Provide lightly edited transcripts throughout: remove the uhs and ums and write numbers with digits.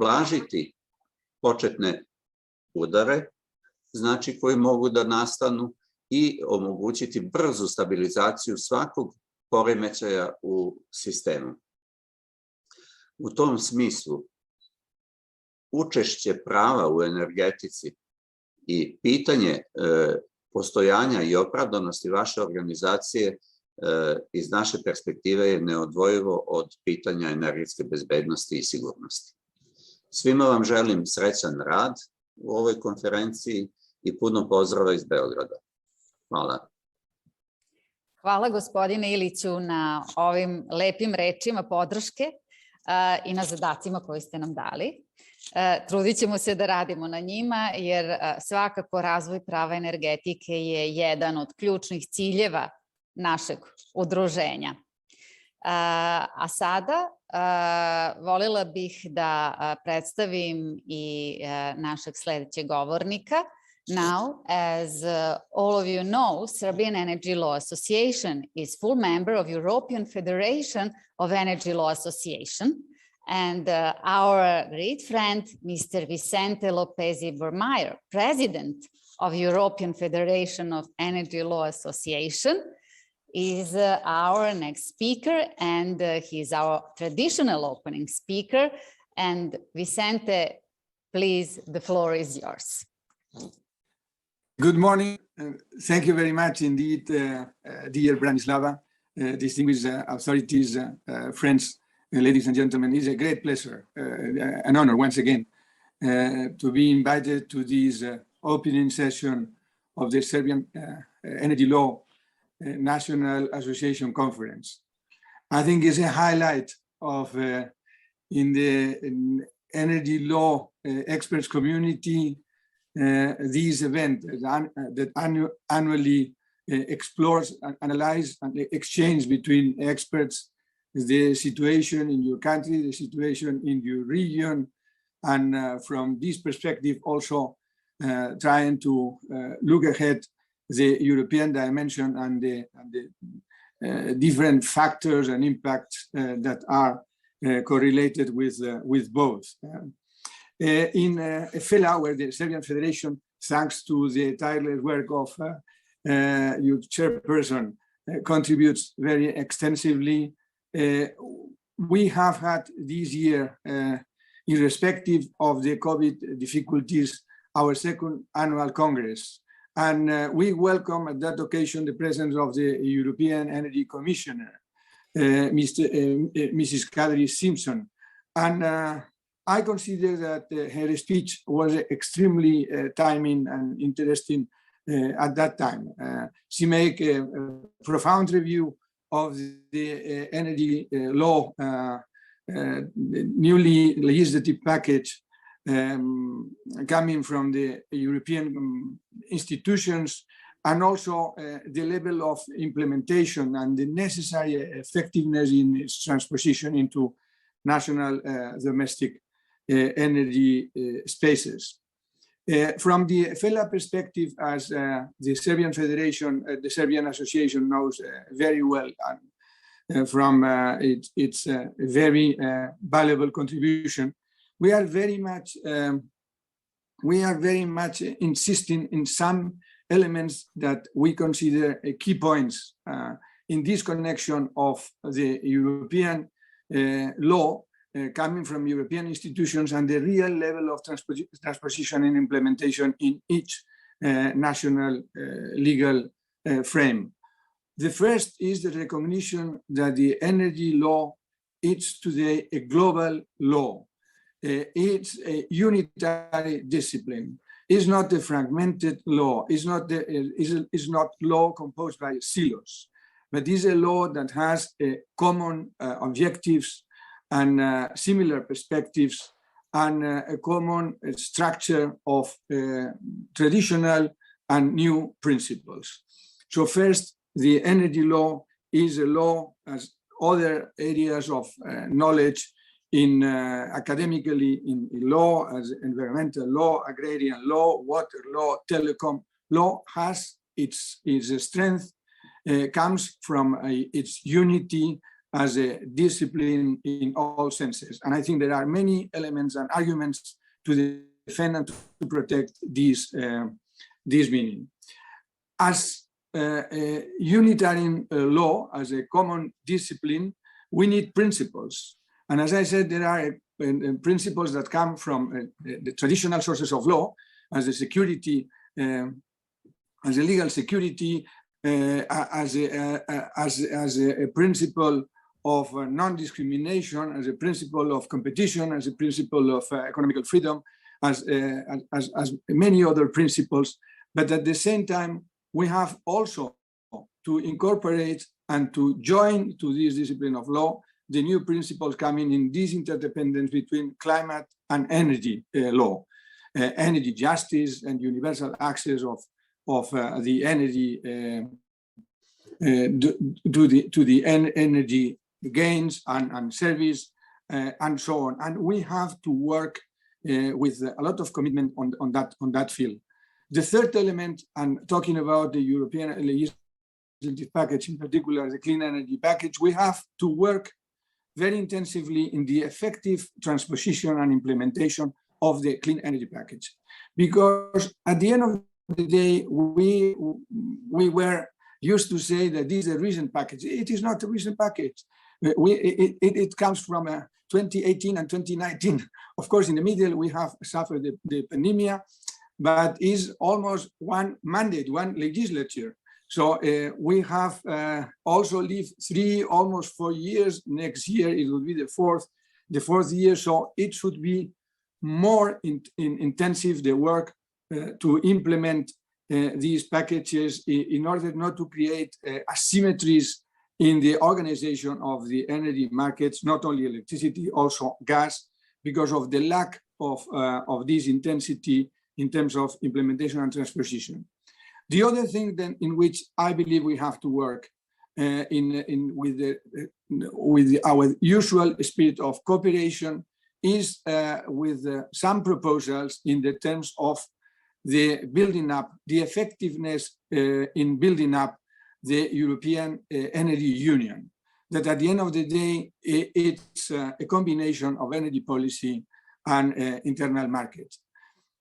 ublažiti početne udare, znači koji mogu da nastanu, i omogućiti brzu stabilizaciju svakog poremećaja u sistemu. U tom smislu, učešće prava u energetici i pitanje postojanja i opravdanosti vaše organizacije iz naše perspektive je neodvojivo od pitanja energetske bezbednosti i sigurnosti. Svima vam želim srećan rad u ovoj konferenciji i puno pozdrava iz Beograda. Hvala. Hvala gospodine Iliću na ovim lepim rečima podrške i na zadacima koje ste nam dali. Trudit ćemo se da radimo na njima, jer svakako razvoj prava energetike je jedan od ključnih ciljeva našeg udruženja. A sada voljela bih da predstavim i našeg sledećeg govornika. Now, as all of you know, Serbian Energy Law Association is full member of European Federation of Energy Law Association, and our great friend, Mr. Vicente Lopez Burmeyer, president of European Federation of Energy Law Association, is our next speaker, and he's our traditional opening speaker. And Vicente, please, the floor is yours. Good morning. Thank you very much indeed, dear Branislava, distinguished authorities, friends, ladies and gentlemen. It's a great pleasure, an honor once again, to be invited to this opening session of the Serbian Energy Law National Association Conference. I think it's a highlight of in the energy law experts community, this event that annually explores, analyzes, and exchange between experts the situation in your country, the situation in your region, and from this perspective also trying to look ahead the European dimension and the different factors and impacts that are correlated with both. In FELA, where the Serbian Federation, thanks to the tireless work of your chairperson, contributes very extensively, we have had this year, irrespective of the COVID difficulties, our second annual Congress. And we welcome at that occasion the presence of the European Energy Commissioner, Mrs. Kadri Simpson. And I consider that her speech was extremely timely and interesting at that time. She made a profound review of the energy law, newly legislative package coming from the European institutions, and also the level of implementation and the necessary effectiveness in its transposition into national domestic energy spaces. From the FELA perspective, as the Serbian Federation, the Serbian Association knows very well, and from its very valuable contribution, we are very much insisting in some elements that we consider key points in this connection of the European law coming from European institutions and the real level of transposition and implementation in each national legal frame. The first is the recognition that the energy law is today a global law. It's a unitary discipline. It's not a fragmented law. It's not law composed by silos, but it's a law that has common objectives and similar perspectives and a common structure of traditional and new principles. So first, the energy law is a law as other areas of knowledge in academically in law, as environmental law, agrarian law, water law, telecom law has its strength, comes from its unity as a discipline in all senses. And I think there are many elements and arguments to defend and to protect this meaning. As a unitarian law, as a common discipline, we need principles. And as I said, there are principles that come from the traditional sources of law, as a security, as a legal security, as a principle of non-discrimination, as a principle of competition, as a principle of economical freedom, as many other principles. But at the same time, we have also to incorporate and to join to this discipline of law the new principles coming in this interdependence between climate and energy law, energy justice and universal access of the energy to the energy gains and service and so on. And we have to work with a lot of commitment on that field. The third element, and talking about the European legislative package, in particular the clean energy package, we have to work very intensively in the effective transposition and implementation of the clean energy package. Because at the end of the day, we were used to say that this is a recent package. It is not a recent package. It comes from 2018 and 2019. Of course, in the middle, we have suffered the pandemic, but is almost one mandate, one legislature. So we have also lived almost 4 years. Next year, it will be the fourth year. So it should be more intensive, the work to implement these packages in order not to create asymmetries in the organization of the energy markets, not only electricity, also gas, because of the lack of this intensity in terms of implementation and transposition. The other thing then in which I believe we have to work with our usual spirit of cooperation is with some proposals in the terms of the building up, the effectiveness in building up the European Energy Union. That at the end of the day, it's a combination of energy policy and internal market.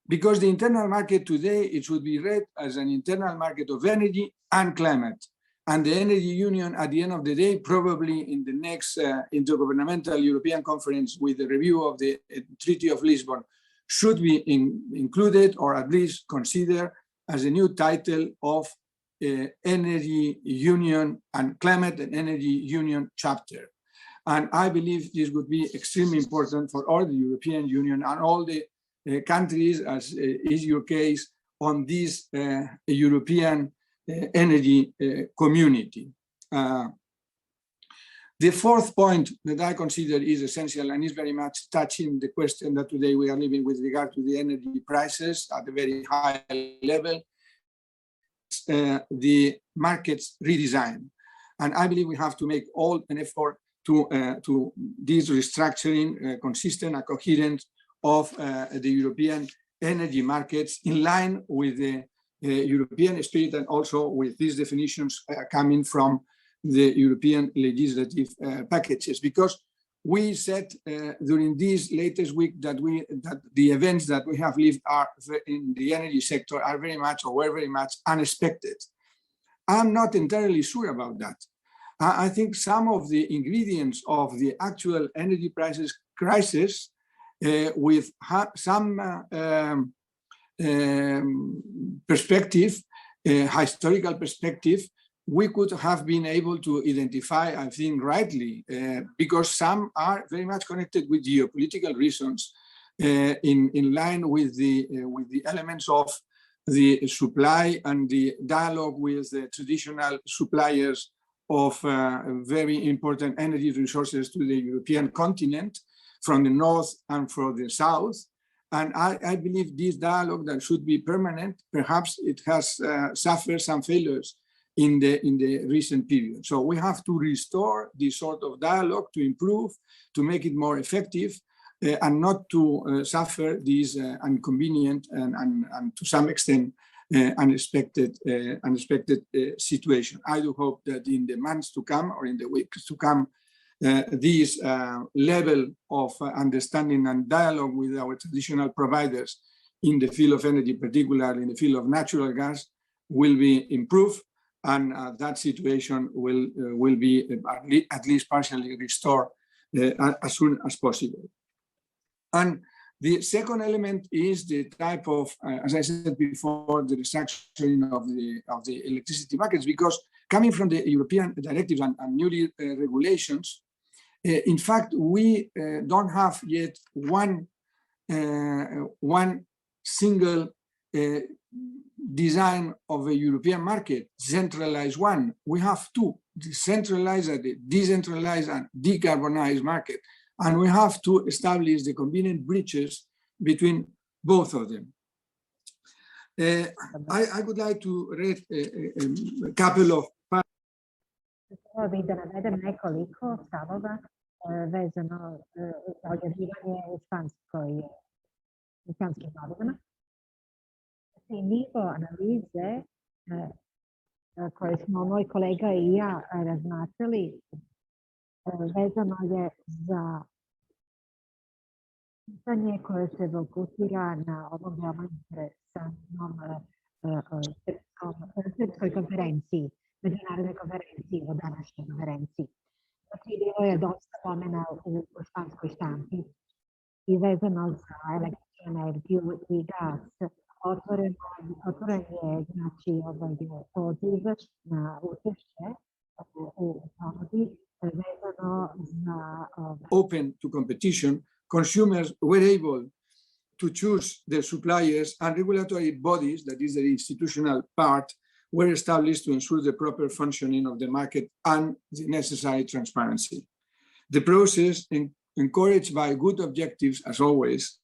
Because the internal market today, it should be read as an internal market of energy and climate. And the Energy Union, at the end of the day, probably in the next intergovernmental European conference with the review of the Treaty of Lisbon, should be included or at least considered as a new title of Energy Union and Climate and Energy Union chapter. And I believe this would be extremely important for all the European Union and all the countries, as is your case, on this European energy community. The fourth point that I consider is essential and is very much touching the question that today we are living with regard to the energy prices at a very high level, the market's redesign. And I believe we have to make all an effort to this restructuring consistent and coherent of the European energy markets in line with the European spirit and also with these definitions coming from the European legislative packages. Because we said during this latest week that the events that we have lived are in the energy sector are very much or were very much unexpected. I'm not entirely sure about that. I think some of the ingredients of the actual energy prices crisis with some perspective, historical perspective, we could have been able to identify, I think rightly, because some are very much connected with geopolitical reasons in line with the elements of the supply and the dialogue with the traditional suppliers of very important energy resources to the European continent, from the north and from the south. And I believe this dialogue that should be permanent, perhaps it has suffered some failures in the recent period. So we have to restore this sort of dialogue to improve, to make it more effective, and not to suffer this inconvenient and to some extent unexpected situation. I do hope that in the months to come or in the weeks to come, this level of understanding and dialogue with our traditional providers in the field of energy, particularly in the field of natural gas, will be improved, and that situation will be at least partially restored as soon as possible. And the second element is the type of, as I said before, the restructuring of the electricity markets, because coming from the European directives and new regulations, in fact, we don't have yet one single design of a European market, centralized one. We have two, the centralized, the decentralized and decarbonized market. And we have to establish the convenient bridges between both of them. I would like to read a couple of bi da navedem nekoliko stavova vezano za objavljivanje u španskim novinama. Nivo analize koje smo moj kolega i ja razmatrali vezano je za pitanje koje se fokusira na ovom veoma interesantnom srpskoj konferenciji, međunarodnoj konferenciji o današnjoj konferenciji. Znači, bilo je dosta pomena u španskoj štampi i vezano za električnu energiju i gas. Otvoren je znači ovaj poziv na učešće u ponudi vezano za open to competition. Consumers were able to choose their suppliers, and regulatory bodies, that is the institutional part, were established to ensure the proper functioning of the market and the necessary transparency. The process, encouraged by good objectives as always,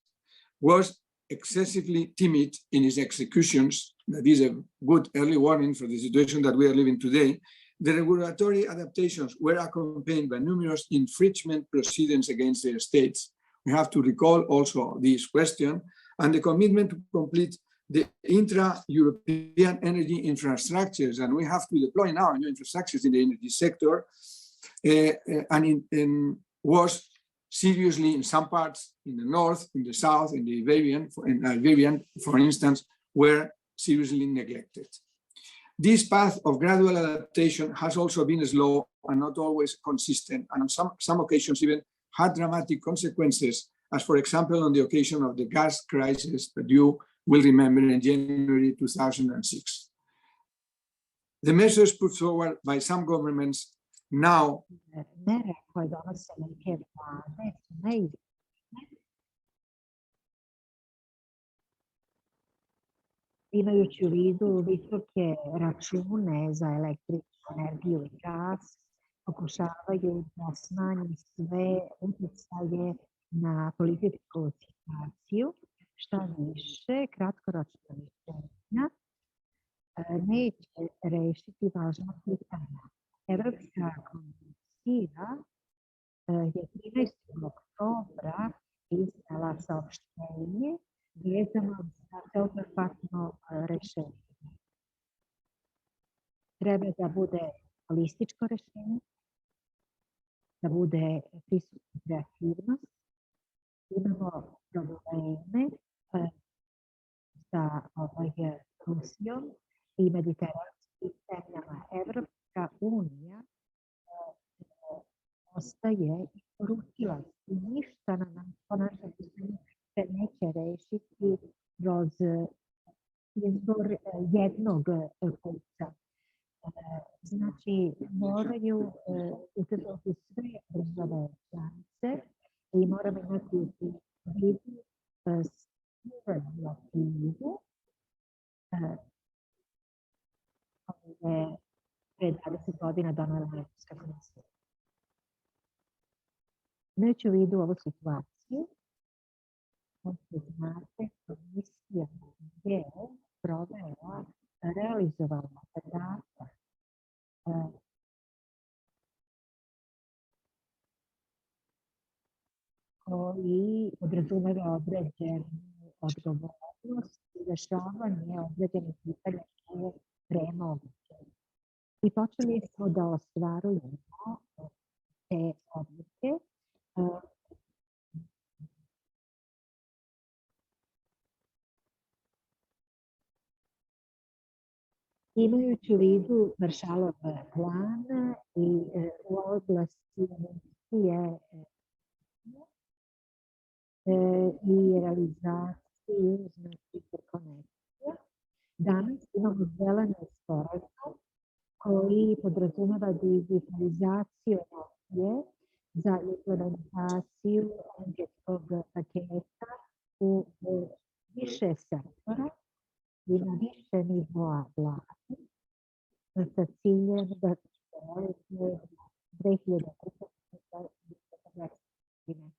was excessively timid in its executions. That is a good early warning for the situation that we are living today. The regulatory adaptations were accompanied by numerous infringement proceedings against the states. We have to recall also this question, and the commitment to complete the intra-European energy infrastructures, and we have to deploy now new infrastructures in the energy sector, and was seriously in some parts in the north, in the south, in the Iberian, for instance, were seriously neglected. This path of gradual adaptation has also been slow and not always consistent, and on some occasions even had dramatic consequences, as for example on the occasion of the gas crisis that you will remember in January 2006. The measures put forward by some governments now imajući u vidu visoke račune za električnu energiju i gas, pokušavaju da smanje sve utjecaje na političku situaciju, šta više kratkoročna rješenja neće rešiti važna pitanja. Evropska komisija je 13. oktobra izdala saopštenje vezano za sveobuhvatno rešenje. Treba da bude holističko rešenje, da bude prisutna kreativnost. Imamo probleme sa Rusijom i mediteranskim zemljama. Evropska unija ostaje isporučilac i ništa po našem mišljenju se neće rešiti kroz izbor jednog kupca. Znači, moraju učestvovati sve države članice i moramo imati u vidu regulativu koju je pre 20 godina donela Evropska komisija. Imajući u vidu ovu situaciju, kao što znate, komisija je provela, realizovala zadatak koji podrazumeva određenu odgovornost i rešavanje određenih pitanja koje je moguće. I počeli smo da ostvarujemo te Imajući u vidu Maršalov plan i u oblasti energije i realizaciju interkonekcija, danas imamo zeleni sporazum koji podrazumeva digitalizaciju energije za implementaciju energetskog paketa u više sektora i na više nivoa vlasti sa ciljem da se 2030. godine.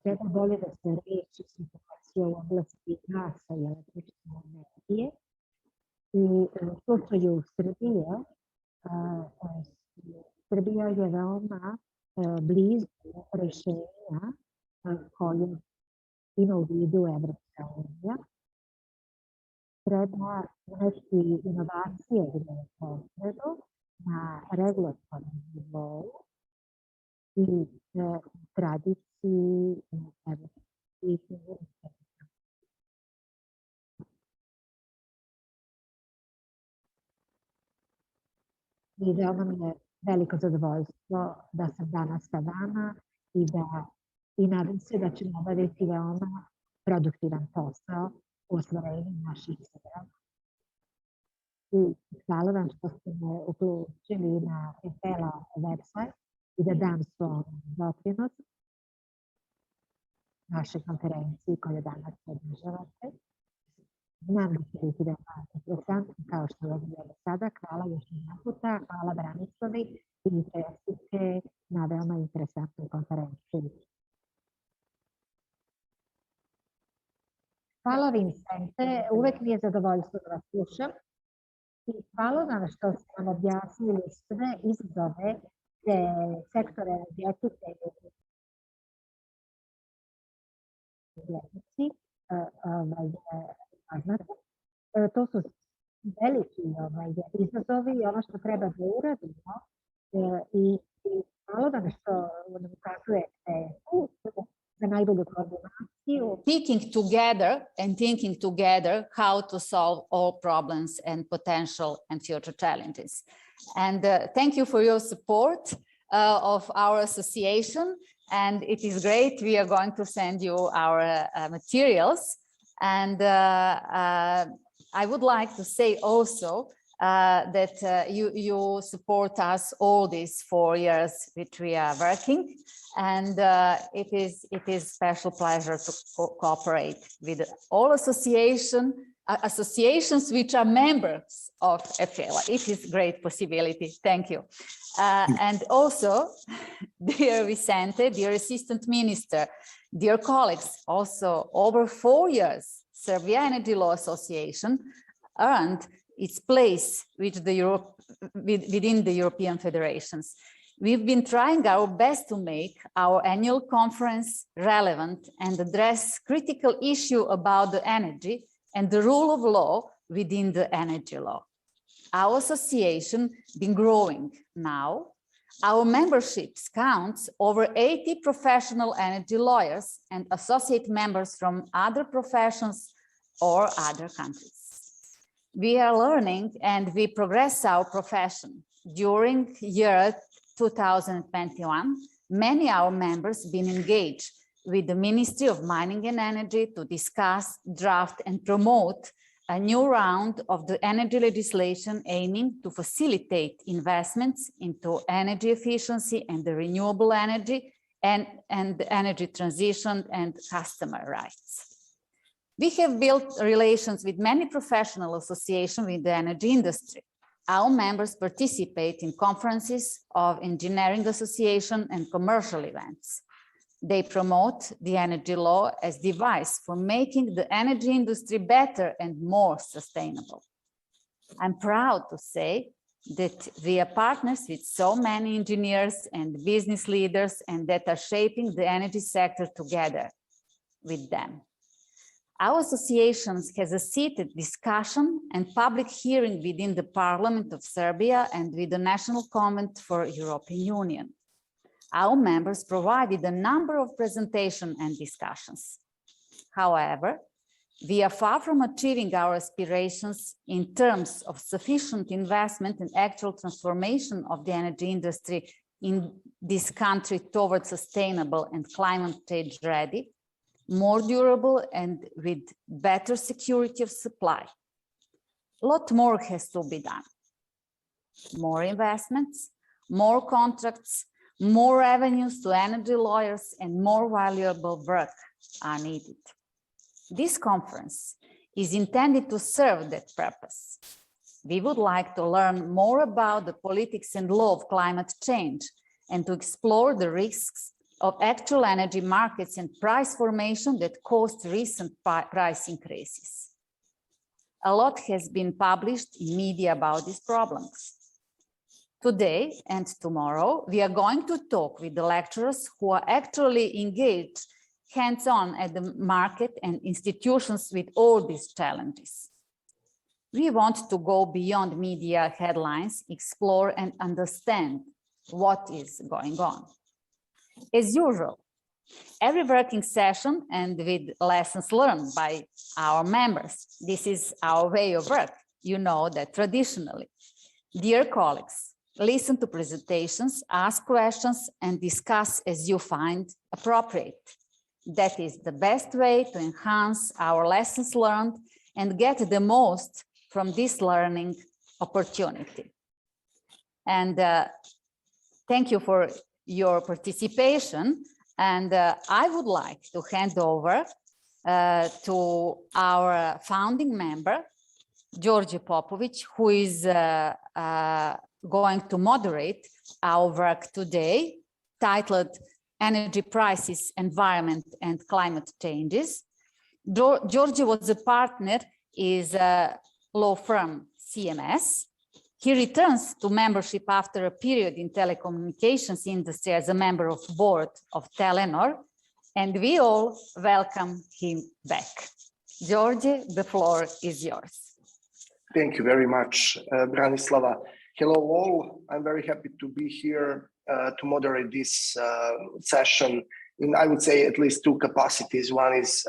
Treba bolje da se reši situacija u oblasti gasa i električne energije. U slučaju Srbije, Srbija je veoma blizu rešenja koje ima u vidu Evropska unija. Treba uneti inovacije gde je potrebno na regulatornom nivou i tradiciji evropskih univerziteta. I veoma mi je veliko zadovoljstvo da sam danas sa vama i nadam se da ćemo obaviti veoma produktivan posao u ostvarenju naših ciljeva. I hvala vam što ste me uključili na Epela website i da dam svoj doprinos našoj konferenciji koju danas održavate. Znam da će biti veoma interesantno kao što je bilo do sada. Hvala još jedan puta, hvala Branislavi i čestitke na veoma interesantnoj konferenciji. Hvala Vincente, uvek mi je zadovoljstvo da vas slušam i hvala vam što ste nam objasnili sve izazove sektora energetike i to su veliki izazovi i ono što treba da uradimo i hvala vam što nam ukazujete za najbolju koordinaciju. Thinking together how to solve all problems and potential and future challenges. And thank you for your support of our association. And it is great. We are going to send you our materials. And I would like to say also that you support us all these 4 years which we are working. And it is special pleasure to cooperate with all associations which are members of EPELA. It is a great possibility. Thank you. And also, dear Vicente, dear Assistant Minister, dear colleagues, also over 4 years, Serbia Energy Law Association earned its place within the European federations. We've been trying our best to make our annual conference relevant and address critical issues about the energy and the rule of law within the energy law. Our association has been growing now. Our memberships counts over 80 professional energy lawyers and associate members from other professions or other countries. We are learning and we progress our profession. During year 2021, many of our members have been engaged with the Ministry of Mining and Energy to discuss, draft and promote a new round of the energy legislation aiming to facilitate investments into energy efficiency and the renewable energy and energy transition and customer rights. We have built relations with many professional associations with the energy industry. Our members participate in conferences of engineering association and commercial events. They promote the energy law as a device for making the energy industry better and more sustainable. I'm proud to say that we are partners with so many engineers and business leaders and that are shaping the energy sector together with them. Our association has a seated discussion and public hearing within the Parliament of Serbia and with the National Convent for European Union. Our members provided a number of presentations and discussions. However, we are far from achieving our aspirations in terms of sufficient investment and actual transformation of the energy industry in this country towards sustainable and climate change ready, more durable and with better security of supply. A lot more has to be done. More investments, more contracts, more revenues to energy lawyers, and more valuable work are needed. This conference is intended to serve that purpose. We would like to learn more about the politics and law of climate change and to explore the risks of actual energy markets and price formation that caused recent price increases. A lot has been published in media about these problems. Today and tomorrow, we are going to talk with the lecturers who are actually engaged hands-on at the market and institutions with all these challenges. We want to go beyond media headlines, explore and understand what is going on. As usual, every working session and with lessons learned by our members. This is our way of work. You know that traditionally. Dear colleagues, listen to presentations, ask questions, and discuss as you find appropriate. That is the best way to enhance our lessons learned and get the most from this learning opportunity. And thank you for your participation. And I would like to hand over to our founding member, George Popovic, who is going to moderate our work today, titled Energy Prices, Environment and Climate Changes. George was a partner in law firm CMS. He returns to membership after a period in telecommunications industry as a member of board of Telenor, and we all welcome him back. George, the floor is yours. Thank you very much, Branislava. Hello all, I'm very happy to be here to moderate this session in, I would say, at least two capacities. One is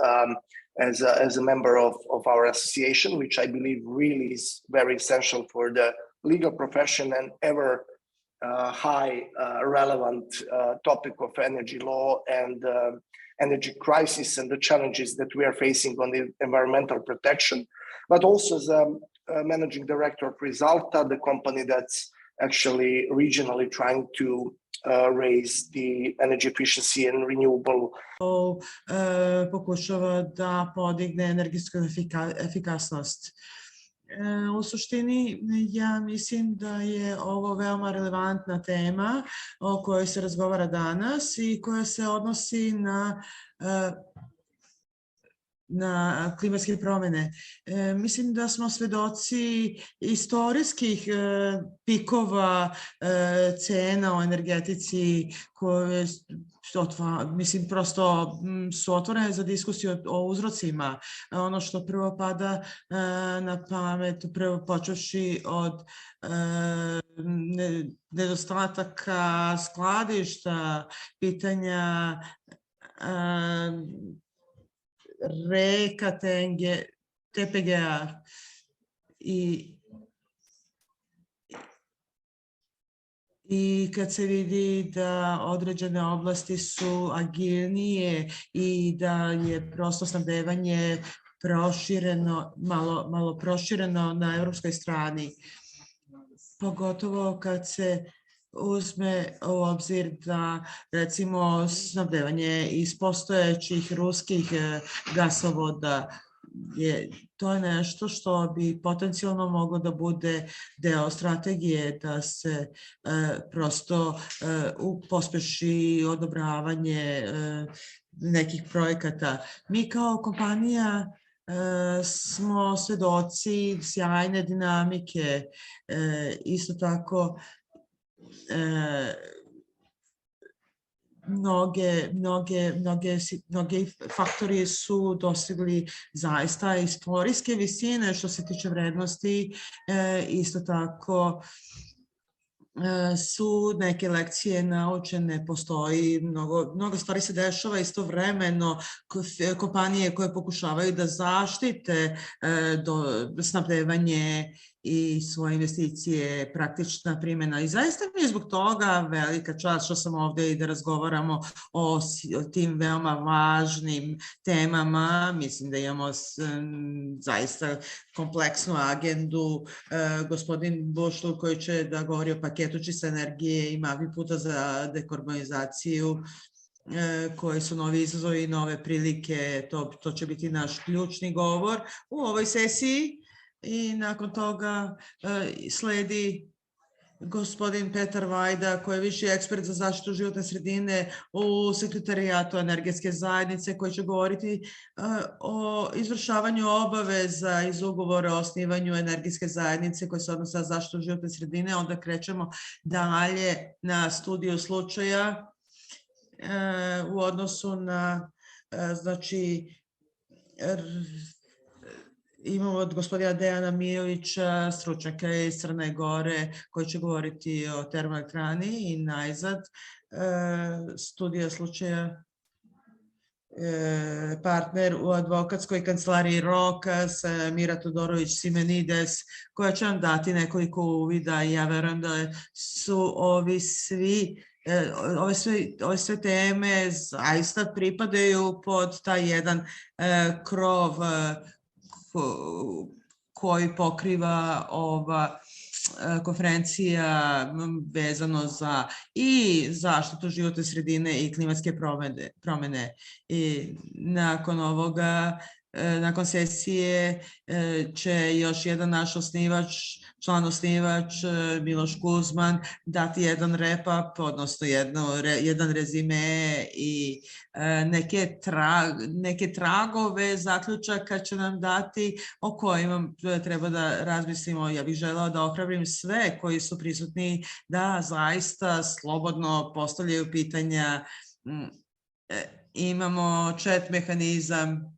as a member of our association, which I believe really is very essential for the legal profession and ever high relevant topic of energy law and energy crisis and the challenges that we are facing on the environmental protection, but also as a managing director of Risalta, the company that's actually regionally trying to raise the energy efficiency and renewable. Pokušava da podigne energetsku efikasnost. U suštini, ja mislim da je ovo veoma relevantna tema o kojoj se razgovara danas i koja se odnosi na klimatske promjene. Mislim da smo svedoci istorijskih pikova cena u energetici koje mislim prosto su otvorene za diskusiju o uzrocima. Ono što prvo pada na pamet, prvo počevši od nedostataka skladišta, pitanja reka TPG-a i kad se vidi da određene oblasti su agilnije i da je prosto snabdevanje prošireno, malo prošireno na evropskoj strani. Pogotovo kad se uzme u obzir da recimo snabdevanje iz postojećih ruskih gasovoda to je nešto što bi potencijalno moglo da bude deo strategije da se prosto pospeši odobravanje nekih projekata. Mi kao kompanija smo svedoci sjajne dinamike, isto tako mnogi faktori su dosegli zaista istorijske visine što se tiče vrednosti, isto tako su neke lekcije naučene, postoji mnogo stvari se dešava istovremeno, kompanije koje pokušavaju da zaštite snabdevanje i svoje investicije, praktična primjena. I zaista mi je zbog toga velika čast što sam ovdje i da razgovaramo o tim veoma važnim temama. Mislim da imamo zaista kompleksnu agendu. Gospodin Bošlo koji će da govori o paketu čiste energije i mapi puta za dekarbonizaciju, koji su novi izazovi i nove prilike. To će biti naš ključni govor u ovoj sesiji. I nakon toga sledi gospodin Petar Vajda, koji je viši ekspert za zaštitu životne sredine u Sekretarijatu energetske zajednice, koji će govoriti o izvršavanju obaveza iz ugovora o osnivanju energetske zajednice koje se odnose na zaštitu životne sredine. Onda krećemo dalje na studiju slučaja u odnosu na, znači, imamo od gospodina Dejana Mijovića, stručnjaka iz Crne Gore, koji će govoriti o termoelektrani i najzad studija slučaja partner u advokatskoj kancelariji Rokas, Mira Todorović-Simenides, koja će nam dati nekoliko uvida i ja verujem da su ove sve teme zaista pripadaju pod taj jedan krov koji pokriva ova konferencija vezano za i zaštitu životne sredine i klimatske promjene. I nakon ovoga, nakon sesije će još jedan naš član osnivač Miloš Kuzman dati jedan wrap-up, odnosno jedan rezime i neke tragove zaključaka će nam dati o kojima treba da razmislimo. Ja bih želeo da ohrabrim sve koji su prisutni da zaista slobodno postavljaju pitanja. Imamo chat mehanizam.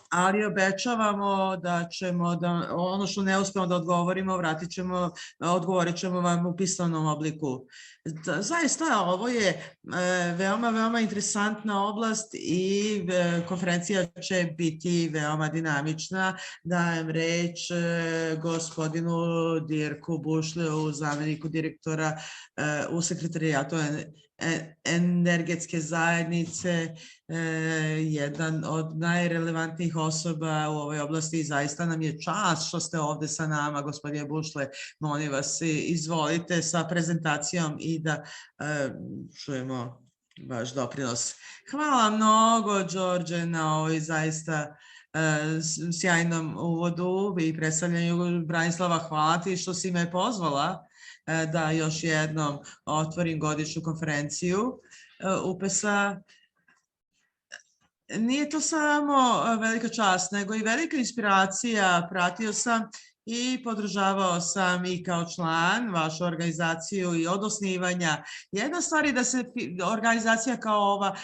Ali obećavamo da ćemo, ono što ne uspemo da odgovorimo, odgovorit ćemo vam u pisanom obliku. Zaista ovo je veoma interesantna oblast i konferencija će biti veoma dinamična. Dajem reč gospodinu Dirku Bušleu, zamjeniku direktora u Sekretarijatu energetske zajednice, jedan od najrelevantnijih osoba u ovoj oblasti i zaista nam je čast što ste ovdje sa nama, gospodine Bušle. Molim vas, izvolite sa prezentacijom i da čujemo vaš doprinos. Hvala mnogo, Đorđe, na ovoj zaista sjajnom uvodu i predstavljanju. Branislava, hvala ti što si me pozvala da još jednom otvorim godišnju konferenciju UPES-a. Nije to samo velika čast, nego i velika inspiracija. Pratio sam i podržavao sam i kao član vašu organizaciju i od osnivanja. Jedna stvar je da se organizacija kao ova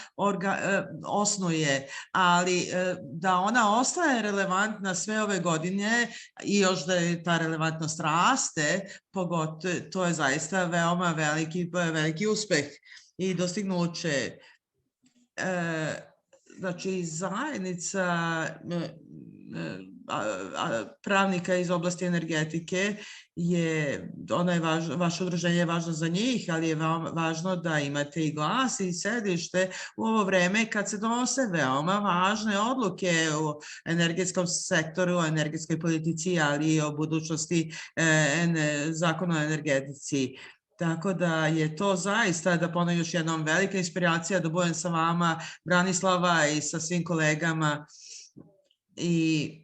osnuje, ali da ona ostaje relevantna sve ove godine i još da je ta relevantnost raste, pogotovo to je zaista veoma veliki uspeh i dostignuće. Znači, zajednica pravnika iz oblasti energetike vaše udruženje je važno za njih, ali je važno da imate i glas i sedište u ovo vreme kad se donose veoma važne odluke u energetskom sektoru, o energetskoj politici, ali i o budućnosti zakona o energetici. Tako da je to zaista, da ponovim još jednom, velika inspiracija da budem sa vama, Branislava, i sa svim kolegama. I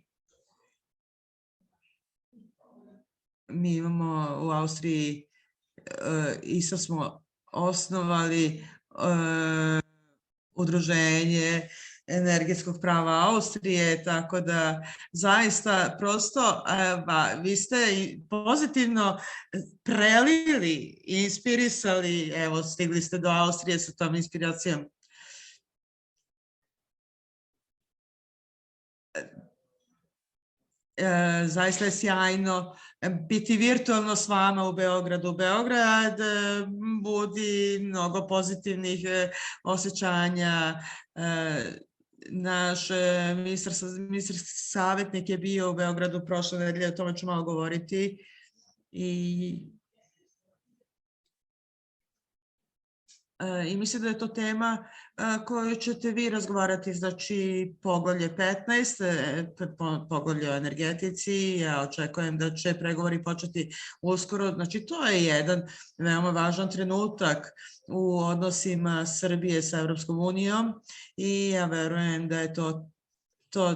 mi imamo u Austriji, isto smo osnovali udruženje energetskog prava Austrije, tako da zaista prosto vi ste pozitivno prelili i inspirisali, evo stigli ste do Austrije sa tom inspiracijom. zaista je sjajno biti virtualno s vama u Beogradu. Beograd budi mnogo pozitivnih osjećanja. Naš ministarski savjetnik je bio u Beogradu prošle nedelje, o tome ću malo govoriti. I mislim da je to tema koju ćete vi razgovarati, znači poglavlje 15, poglavlje o energetici. Ja očekujem da će pregovori početi uskoro. Znači to je jedan veoma važan trenutak u odnosima Srbije sa Evropskom unijom i ja verujem da je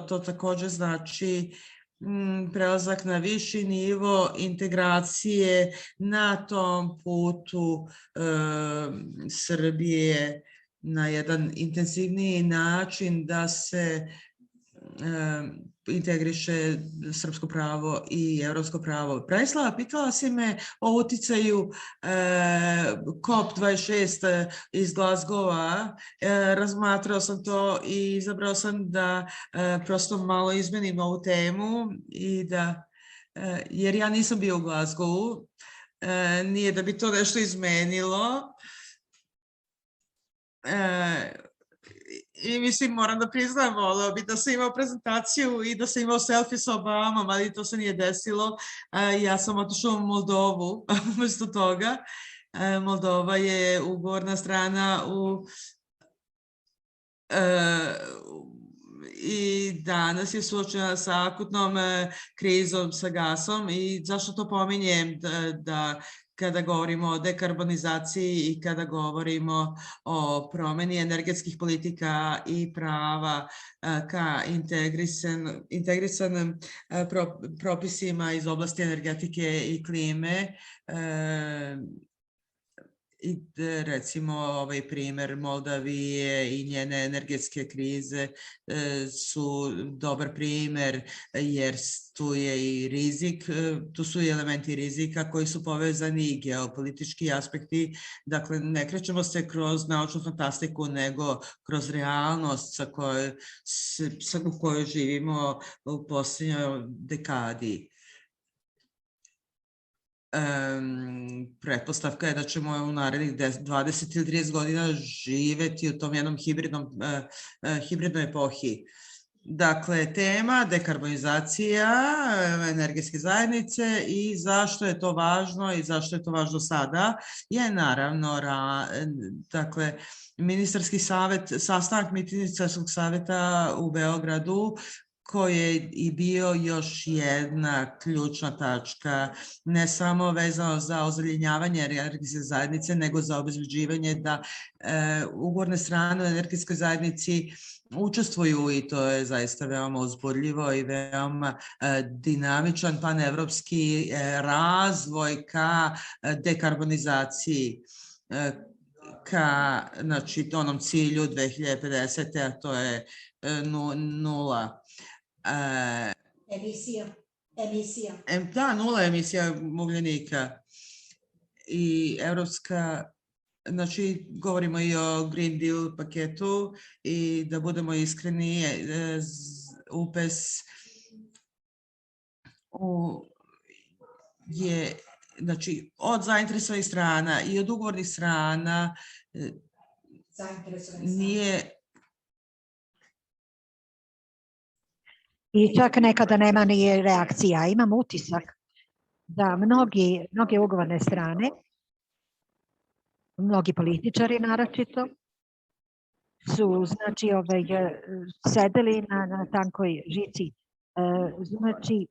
to također znači prelazak na viši nivo integracije na tom putu Srbije na jedan intenzivniji način da se integriše srpsko pravo i evropsko pravo. Branislava, pitala si me o uticaju COP26 iz Glasgowa. Razmatrao sam to i izabrao sam da prosto malo izmenim ovu temu i da, jer ja nisam bio u Glasgowu, nije da bi to nešto izmenilo. I mislim, moram da priznam, voleo bi da sam imao prezentaciju i da sam imao selfie sa Obamom, ali to se nije desilo. Ja sam otišla u Moldovu umjesto toga. Moldova je ugovorna strana i danas je suočena sa akutnom krizom sa gasom. I zašto to pominjem? Da kada govorimo o dekarbonizaciji i kada govorimo o promeni energetskih politika i prava ka integrisanim propisima iz oblasti energetike i klime, i recimo ovaj primer Moldavije i njene energetske krize su dobar primer jer tu je i rizik, tu su i elementi rizika koji su povezani i geopolitički aspekti. Dakle, ne krećemo se kroz naučnu fantastiku, nego kroz realnost u kojoj živimo u posljednjoj dekadi. Pretpostavka je da ćemo u narednih 20 ili 30 godina živeti u tom jednom hibridnoj epohi. Dakle, tema dekarbonizacija energetske zajednice i zašto je to važno i zašto je to važno sada je naravno, dakle, ministarski savjet, sastanak ministarskog savjeta u Beogradu koji je i bio još jedna ključna tačka, ne samo vezano za ozelenjavanje energetske zajednice, nego za obezbeđivanje da ugovorne strane u energetskoj zajednici učestvuju i to je zaista veoma uzbudljivo i veoma dinamičan panevropski razvoj ka dekarbonizaciji, ka znači, onom cilju 2050. a to je nula. Emisija. Da, nula emisija ugljenika i evropska, znači govorimo i o Green Deal paketu i da budemo iskreni, UPES je, znači od zainteresovanih strana i od ugovornih strana nije. I čak nekada nema ni reakcija. Imam utisak da mnoge ugovorne strane, mnogi političari naročito, su znači sedeli na tankoj žici. Znači,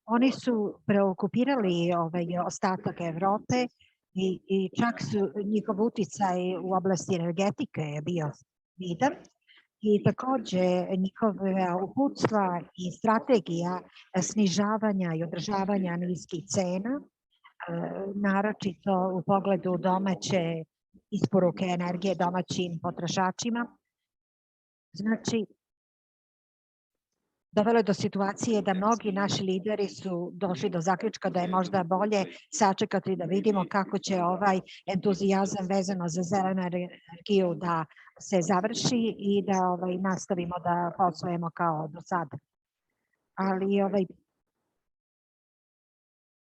oni su preokupirali ostatak Evrope i čak su njihov uticaj u oblasti energetike je bio vidan. I takođe njihove uputstva i strategija snižavanja i održavanja niskih cena, naročito u pogledu domaće isporuke energije domaćim potrošačima. Znači, dovelo je do situacije da mnogi naši lideri su došli do zaključka da je možda bolje sačekati da vidimo kako će ovaj entuzijazam vezano za zelenu energiju da se završi i da nastavimo da poslujemo kao do sada. ali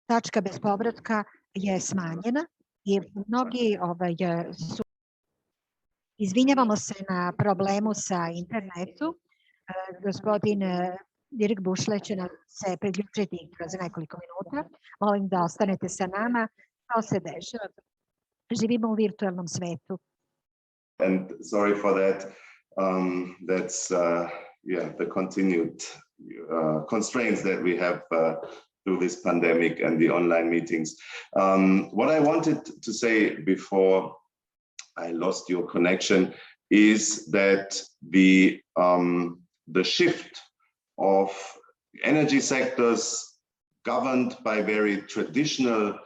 tačka bez povratka je smanjena i mnogi su. Izvinjavamo se na problemu sa internetu. Gospodin Dirk Bušle će nam se priključiti kroz nekoliko minuta. Molim da ostanete sa nama. To se dešava. Živimo u virtualnom svetu. And sorry for that. That's the continued constraints that we have through this pandemic and the online meetings. What I wanted to say before I lost your connection is that the shift of energy sectors governed by very traditional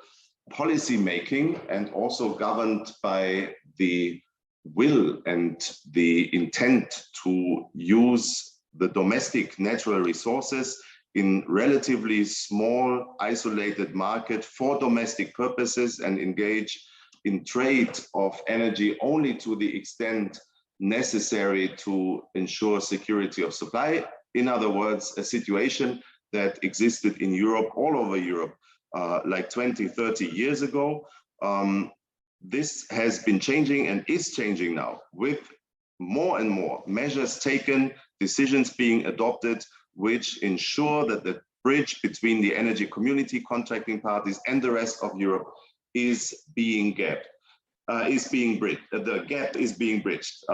policy making and also governed by the will and the intent to use the domestic natural resources in relatively small isolated market for domestic purposes and engage in trade of energy only to the extent necessary to ensure security of supply. In other words, a situation that existed in Europe, all over Europe, like 20, 30 years ago. This has been changing and is changing now with more and more measures taken, decisions being adopted, which ensure that the bridge between the energy community contracting parties and the rest of Europe is being bridged. The gap is being bridged.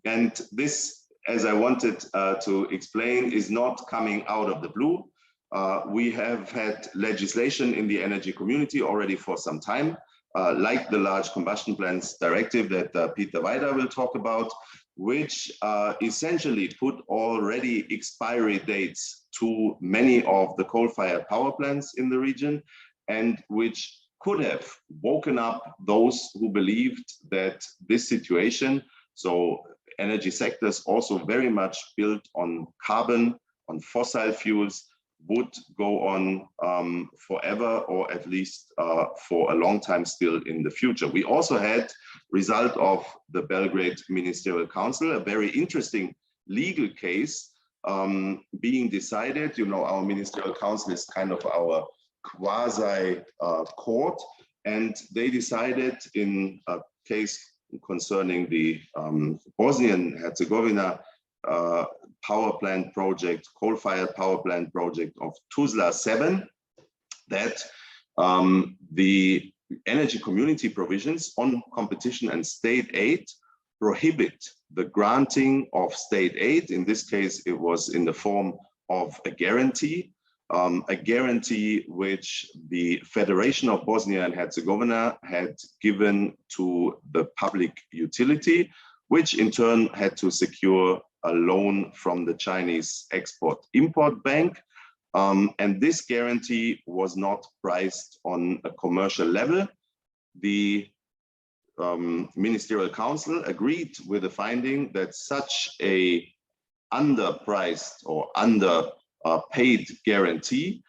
And this, as I wanted to explain, is not coming out of the blue. We have had legislation in the energy community already for some time, like the Large Combustion Plants Directive that Peter Weider will talk about, which essentially put already expiry dates to many of the coal-fired power plants in the region, and which could have woken up those who believed that this situation, so energy sectors also very much built on carbon, on fossil fuels, would go on forever, or at least for a long time still in the future. We also had, result of the Belgrade Ministerial Council, a very interesting legal case being decided. You know, our Ministerial Council is kind of our quasi court, and they decided in a case concerning the Bosnian-Herzegovina power plant project, coal-fired power plant project of Tuzla 7, that the energy community provisions on competition and state aid prohibit the granting of state aid. In this case, it was in the form of a guarantee which the Federation of Bosnia and Herzegovina had given to the public utility, which in turn had to secure a loan from the Chinese Export-Import Bank. And this guarantee was not priced on a commercial level. The Ministerial Council agreed with the finding that such a underpriced or underpaid guarantee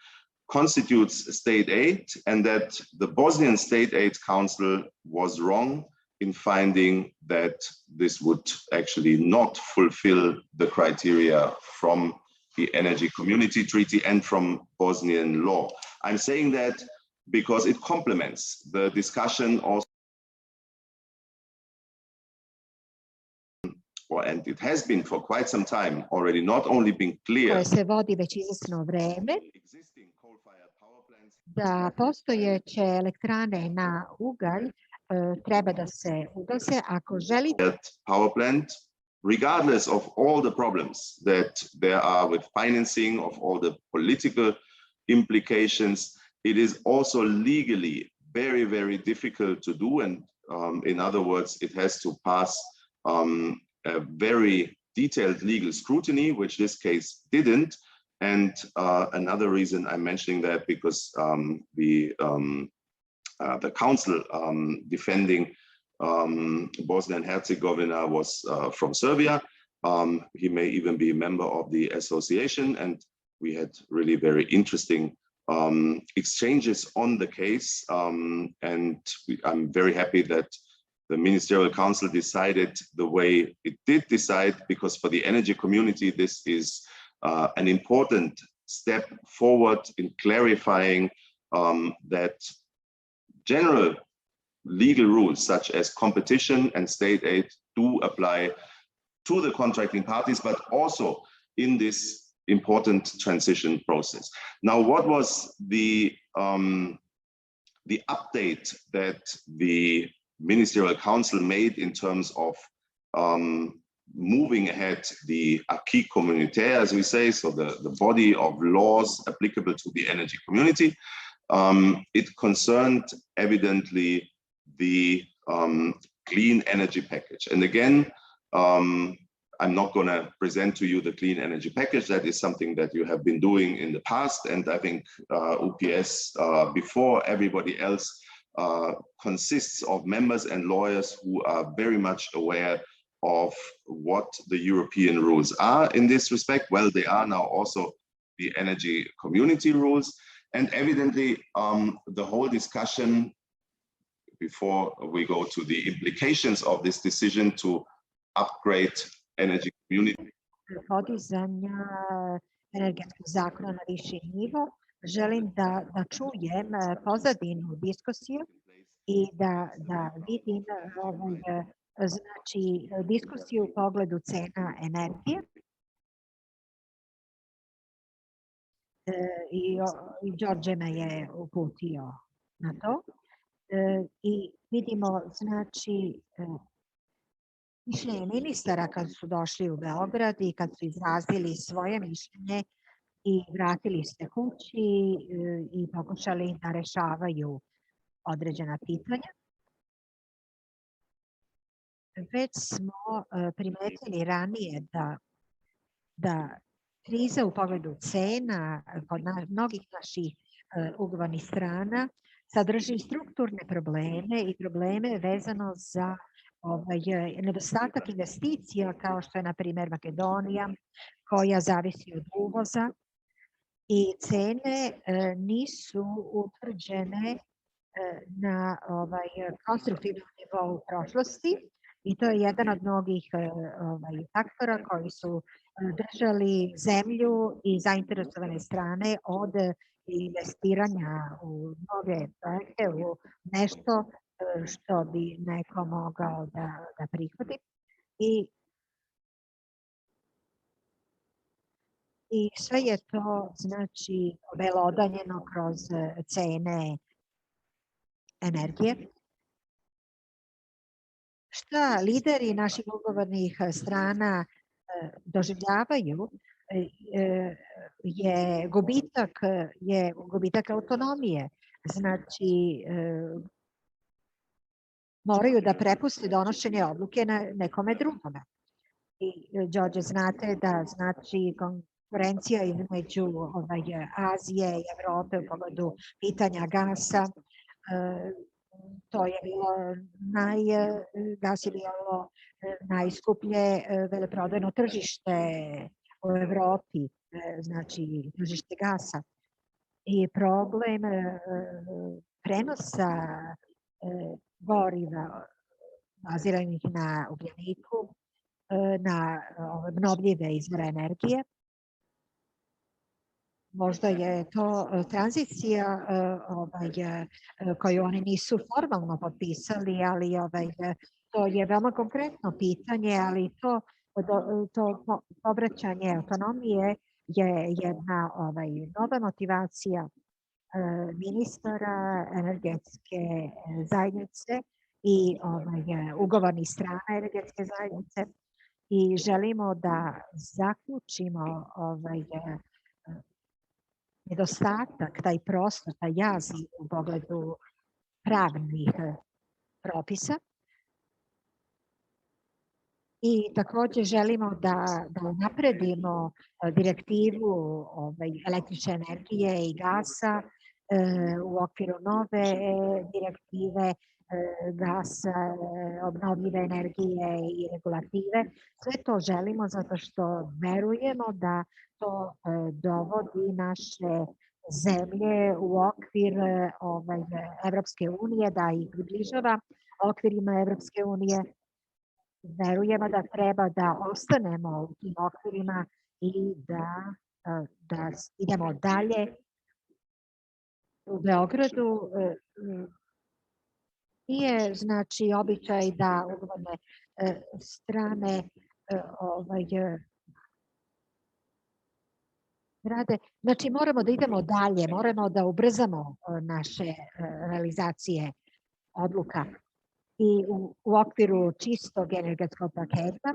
constitutes state aid, and that the Bosnian State Aid Council was wrong in finding that this would actually not fulfill the criteria from the Energy Community Treaty and from Bosnian law. I'm saying that because it complements the discussion also, and it has been for quite some time already, not only been clear se vodi već izvesno vreme da postojeće elektrane na ugalj treba da se ugase ako želite. Power plant, regardless of all the problems that there are with financing, of all the political implications, it is also legally very, very difficult to do. And in other words, it has to pass a very detailed legal scrutiny, which this case didn't. And another reason I'm mentioning that because the council defending Bosnia and Herzegovina was from Serbia. He may even be a member of the association, and we had really very interesting exchanges on the case. And I'm very happy that the Ministerial Council decided the way it did decide, because for the energy community, this is an important step forward in clarifying that general legal rules such as competition and state aid do apply to the contracting parties, but also in this important transition process. Now, what was the update that the Ministerial Council made in terms of moving ahead the acquis communautaire, as we say, so the body of laws applicable to the energy community? It concerned evidently the clean energy package. And again, I'm not going to present to you the clean energy package. That is something that you have been doing in the past. And I think UPS, before everybody else, consists of members and lawyers who are very much aware of what the European rules are in this respect. Well, they are now also the energy community rules. And evidently, the whole discussion, before we go to the implications of this decision to upgrade energy community. Podizanja energetskog zakona na viši nivo. Želim da čujem pozadinu diskusije i da vidim znači diskusiju u pogledu cena energije. I Đorđe me je uputio na to. I vidimo znači mišljenje ministara kad su došli u Beograd i kad su izrazili svoje mišljenje i vratili se kući i pokušali da rešavaju određena pitanja. Već smo primetili ranije da kriza u pogledu cena kod mnogih naših ugovornih strana sadrži strukturne probleme i probleme vezano za nedostatak investicija, kao što je na primjer Makedonija, koja zavisi od uvoza i cene nisu utvrđene na konstruktivnom nivou prošlosti i to je jedan od mnogih faktora koji su držali zemlju i zainteresovane strane od investiranja u nove projekte, u nešto što bi neko mogao da prihvati. I sve je to znači obelodanjeno kroz cene energije. Šta lideri naših ugovornih strana doživljavaju je gubitak autonomije. Znači, moraju da prepuste donošenje odluke na nekome drugome. I, Đorđe, znate da znači konferencija između Azije i Evrope u pogledu pitanja gasa, to je bilo gas je bilo najskuplje veleprodajno tržište u Evropi, znači tržište gasa. I problem prenosa goriva baziranih na ugljeniku, na obnovljive izvore energije. Možda je to tranzicija koju oni nisu formalno potpisali, ali to je veoma konkretno pitanje, ali to povraćanje autonomije je jedna nova motivacija ministara energetske zajednice i ugovornih strana energetske zajednice i želimo da zaključimo nedostatak, taj prostor, taj jaz u pogledu pravnih propisa. I također želimo da napredimo direktivu električne energije i gasa u okviru nove direktive gasa, obnovljive energije i regulative. Sve to želimo zato što verujemo da to dovodi naše zemlje u okvir Evropske unije, da ih približava okvirima Evropske unije. Verujemo da treba da ostanemo u tim okvirima i da da idemo dalje. U Beogradu nije znači običaj da ugovorne strane rade. Znači moramo da idemo dalje, moramo da ubrzamo naše realizacije odluka i u okviru čistog energetskog paketa,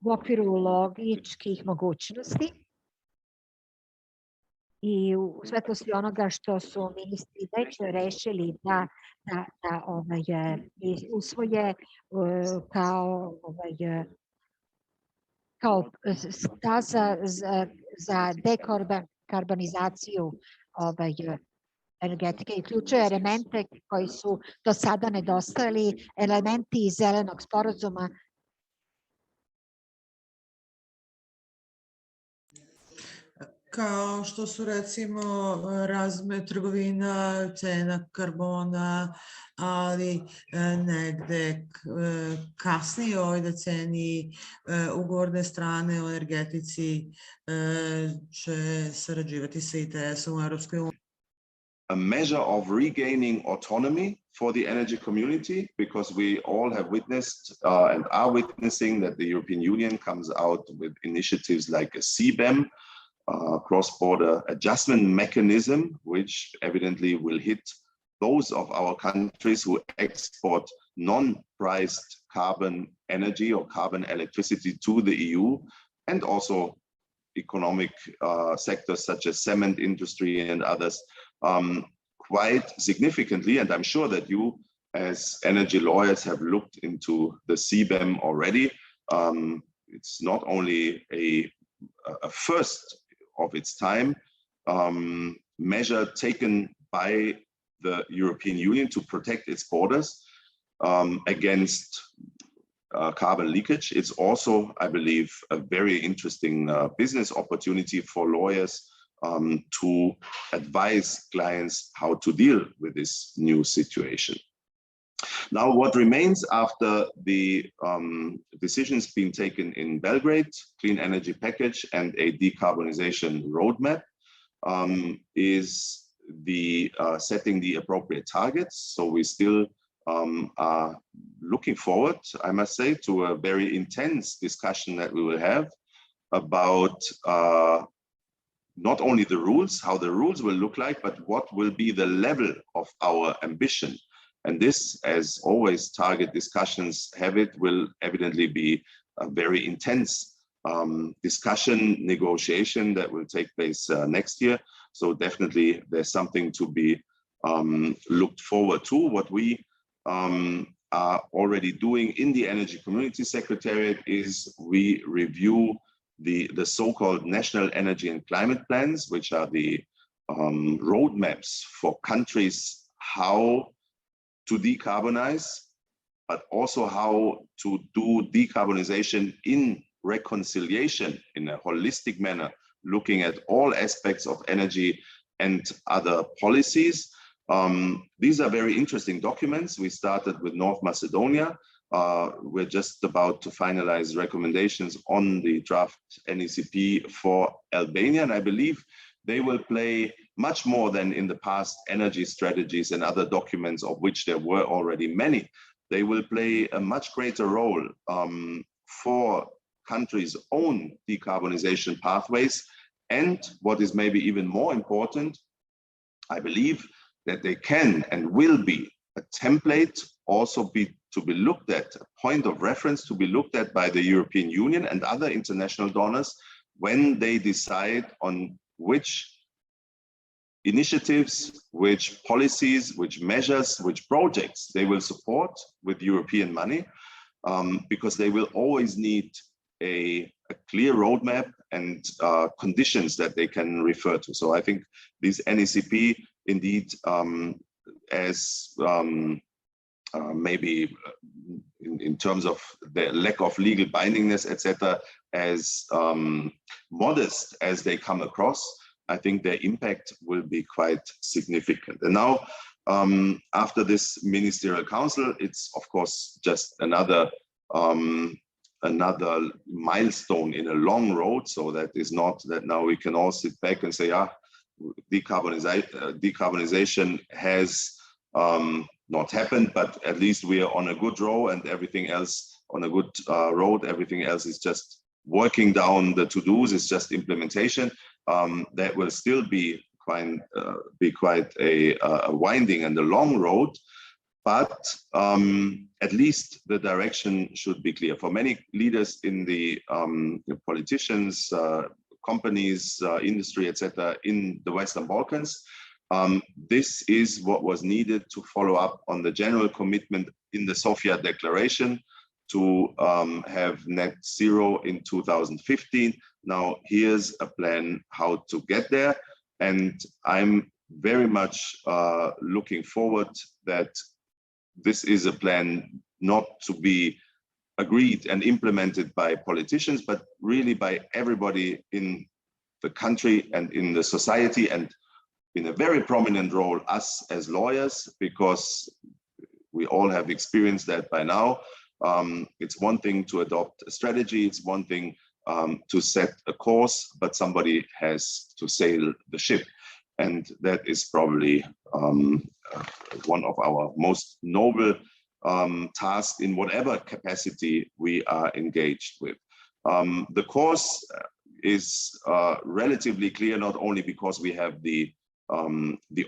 u okviru logičkih mogućnosti i u svetlosti onoga što su ministri već rešili da usvoje kao staza za dekarbonizaciju energetike i uključuje elemente koji su do sada nedostajali, elementi iz zelenog sporazuma. Kao što su recimo trgovina, cena karbona, ali negde kasnije u ovoj deceniji ugovorne strane u energetici će sarađivati sa ITS-om u Europskoj uniji. A measure of regaining autonomy for the energy community, because we all have witnessed and are witnessing that the European Union comes out with initiatives like a CBAM, cross-border adjustment mechanism, which evidently will hit those of our countries who export non-priced carbon energy or carbon electricity to the EU, and also economic sectors such as cement industry and others, quite significantly. And I'm sure that you as energy lawyers have looked into the CBAM already. It's not only a first of its time measure taken by the European Union to protect its borders against carbon leakage. It's also, I believe, a very interesting business opportunity for lawyers to advise clients how to deal with this new situation. Now, what remains after the decisions being taken in Belgrade, clean energy package and a decarbonization roadmap, is the setting the appropriate targets. So we still are looking forward, I must say, to a very intense discussion that we will have about not only the rules, how the rules will look like, but what will be the level of our ambition. And this, as always, target discussions have it, will evidently be a very intense discussion, negotiation that will take place next year. So definitely there's something to be looked forward to. What we are already doing in the Energy Community Secretariat is we review the so-called National Energy and Climate Plans, which are the roadmaps for countries how to decarbonize, but also how to do decarbonization in reconciliation in a holistic manner, looking at all aspects of energy and other policies. These are very interesting documents. We started with North Macedonia. We're just about to finalize recommendations on the draft NECP for Albania, and I believe they will play much more than in the past energy strategies and other documents, of which there were already many. They will play a much greater role for countries' own decarbonization pathways. And what is maybe even more important, I believe that they can and will be a template also to be looked at, a point of reference to be looked at by the European Union and other international donors when they decide on which initiatives, which policies, which measures, which projects they will support with European money, because they will always need a clear roadmap and conditions that they can refer to. So I think this NECP indeed, as maybe in terms of the lack of legal bindingness, etc., as modest as they come across, I think their impact will be quite significant. And now, after this ministerial council, it's of course just another another milestone in a long road. So that is not that now we can all sit back and say, decarbonization has not happened, but at least we are on a good road, and everything else on a good road. Everything else is just working down the to-dos. It's just implementation. That will still be quite a winding and a long road. But at least the direction should be clear. For many leaders in the politicians, companies, industry, etc., in the Western Balkans, this is what was needed to follow up on the general commitment in the Sofia Declaration to have net zero in 2015. Now, here's a plan how to get there. And I'm very much looking forward that this is a plan not to be agreed and implemented by politicians, but really by everybody in the country and in the society, and in a very prominent role, us as lawyers, because we all have experienced that by now. It's one thing to adopt a strategy, it's one thing to set a course, but somebody has to sail the ship. And that is probably one of our most noble tasks in whatever capacity we are engaged with. The course is relatively clear, not only because we have the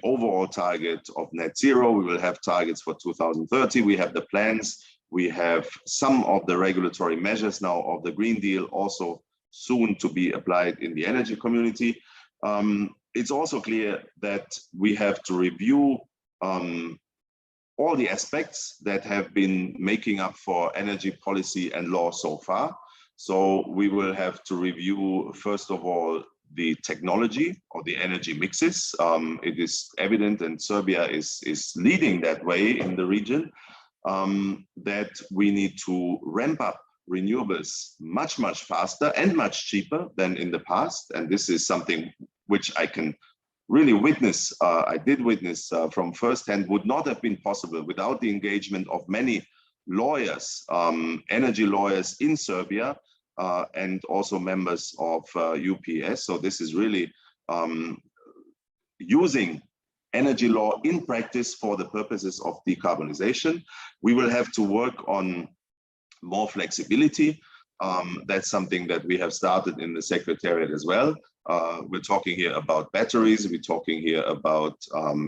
overall target of net zero, we will have targets for 2030, we have the plans, we have some of the regulatory measures now of the Green Deal also soon to be applied in the energy community. It's also clear that we have to review all the aspects that have been making up for energy policy and law so far. So we will have to review, first of all, the technology or the energy mixes. It is evident, and Serbia is leading that way in the region, that we need to ramp up renewables much, much faster and much cheaper than in the past. And this is something which I can really witness, I did witness from firsthand, would not have been possible without the engagement of many lawyers, energy lawyers in Serbia, and also members of UPS. So this is really using energy law in practice for the purposes of decarbonization. We will have to work on more flexibility. That's something that we have started in the Secretariat as well. We're talking here about batteries, we're talking here about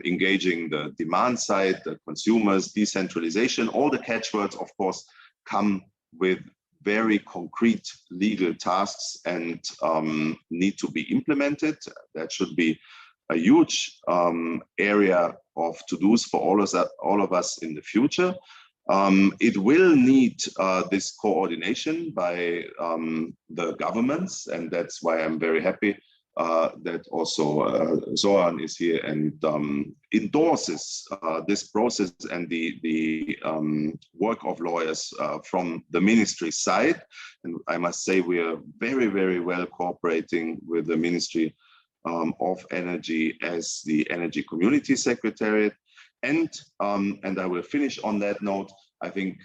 engaging the demand side, the consumers, decentralization. All the catchwords, of course, come with very concrete legal tasks and need to be implemented. That should be a huge area of to-dos for all of us in the future. It will need this coordination by the governments, and that's why I'm very happy that also Zoran is here and endorses this process and the work of lawyers from the ministry side. And I must say we are very, very well cooperating with the Ministry of Energy as the Energy Community Secretariat. And I will finish on that note. I think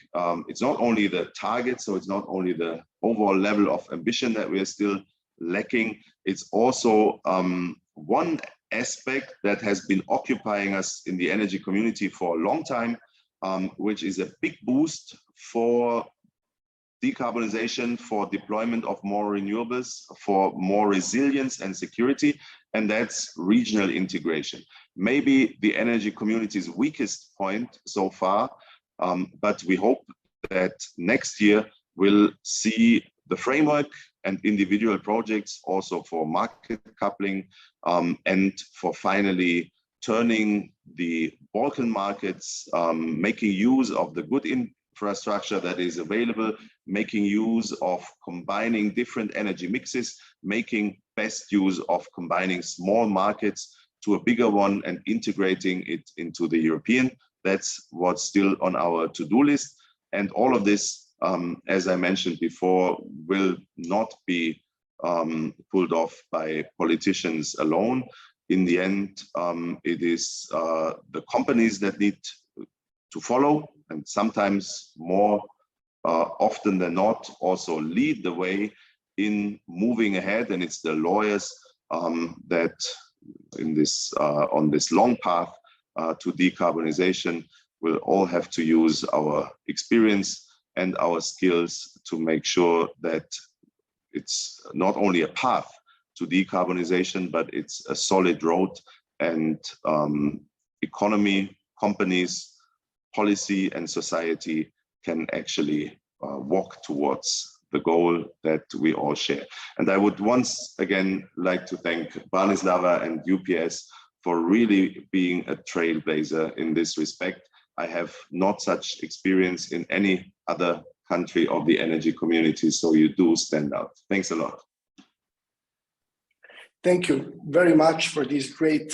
it's not only the target, so it's not only the overall level of ambition that we are still lacking. It's also one aspect that has been occupying us in the energy community for a long time, which is a big boost for decarbonization, for deployment of more renewables, for more resilience and security, and that's regional integration. Maybe the energy community's weakest point so far, but we hope that next year we'll see the framework and individual projects also for market coupling and for finally turning the Balkan markets, making use of the good infrastructure that is available, making use of combining different energy mixes, making best use of combining small markets to a bigger one and integrating it into the European. That's what's still on our to-do list. And all of this, as I mentioned before, will not be pulled off by politicians alone. In the end, it is the companies that need to follow, and sometimes more often than not also lead the way in moving ahead, and it's the lawyers that in this on this long path to decarbonization will all have to use our experience and our skills to make sure that it's not only a path to decarbonization, but it's a solid road, and economy, companies, policy, and society can actually walk towards the goal that we all share. And I would once again like to thank Branislava and UPS for really being a trailblazer in this respect. I have not such experience in any other country of the energy community, so you do stand out. Thanks a lot. Thank you very much for this great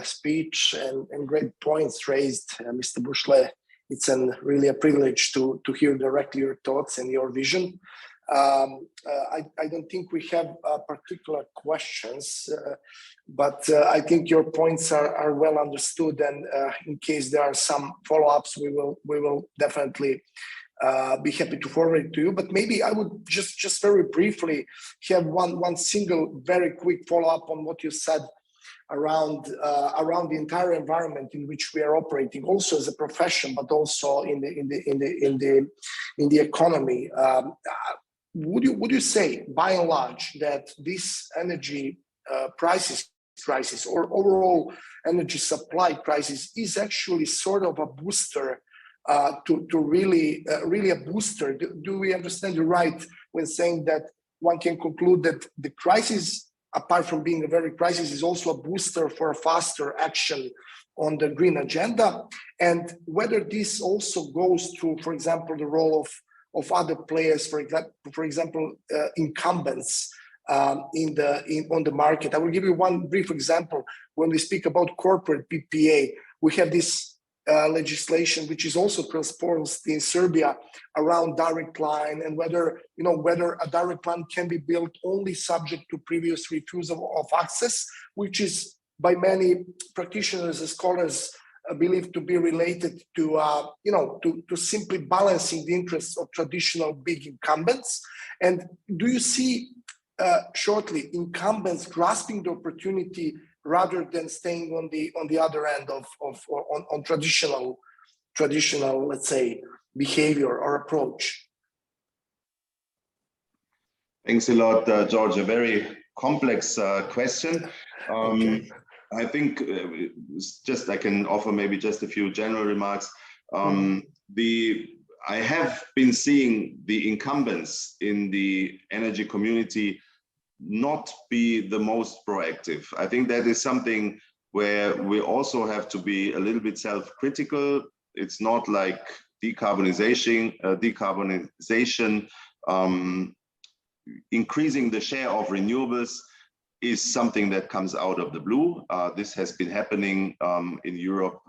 speech and great points raised, Mr. Bušle. It's really a privilege to hear directly your thoughts and your vision. I don't think we have particular questions, but I think your points are well understood, and in case there are some follow-ups, we will definitely be happy to forward it to you. But maybe I would just very briefly have one single very quick follow-up on what you said around the entire environment in which we are operating, also as a profession, but also in the economy. Would you say, by and large, that this energy crisis or overall energy supply crisis is actually sort of a booster to really a booster? Do we understand you right when saying that one can conclude that the crisis, apart from being a very crisis, is also a booster for a faster action on the green agenda? And whether this also goes to, for example, the role of other players, for example, incumbents on the market. I will give you one brief example. When we speak about corporate PPA, we have this legislation which is also transposed in Serbia around direct line, and whether a direct line can be built only subject to previous refusal of access, which is by many practitioners and scholars believed to be related to to simply balancing the interests of traditional big incumbents. And do you see shortly incumbents grasping the opportunity rather than staying on the other end on traditional, let's say, behavior or approach? Thanks a lot, George. A very complex question. Okay. I think I can offer maybe just a few general remarks. I have been seeing the incumbents in the energy community not be the most proactive. I think that is something where we also have to be a little bit self-critical. It's not like decarbonization, increasing the share of renewables is something that comes out of the blue. This has been happening in Europe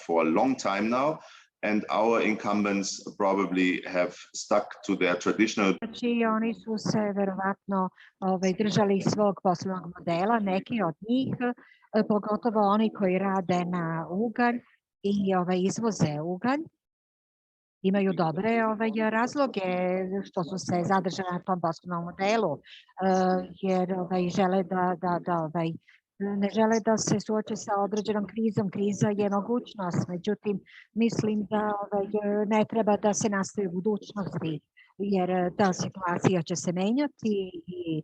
for a long time now, and our incumbents probably have stuck to their traditional. Znači, oni su se verovatno držali svog poslovnog modela, neki od njih, pogotovo oni koji rade na ugalj i izvoze ugalj. Imaju dobre razloge što su se zadržali na tom poslovnom modelu, jer žele ne žele da se suoče sa određenom krizom. Kriza je mogućnost, međutim, mislim da ne treba da se nastavi u budućnosti, jer ta situacija će se menjati i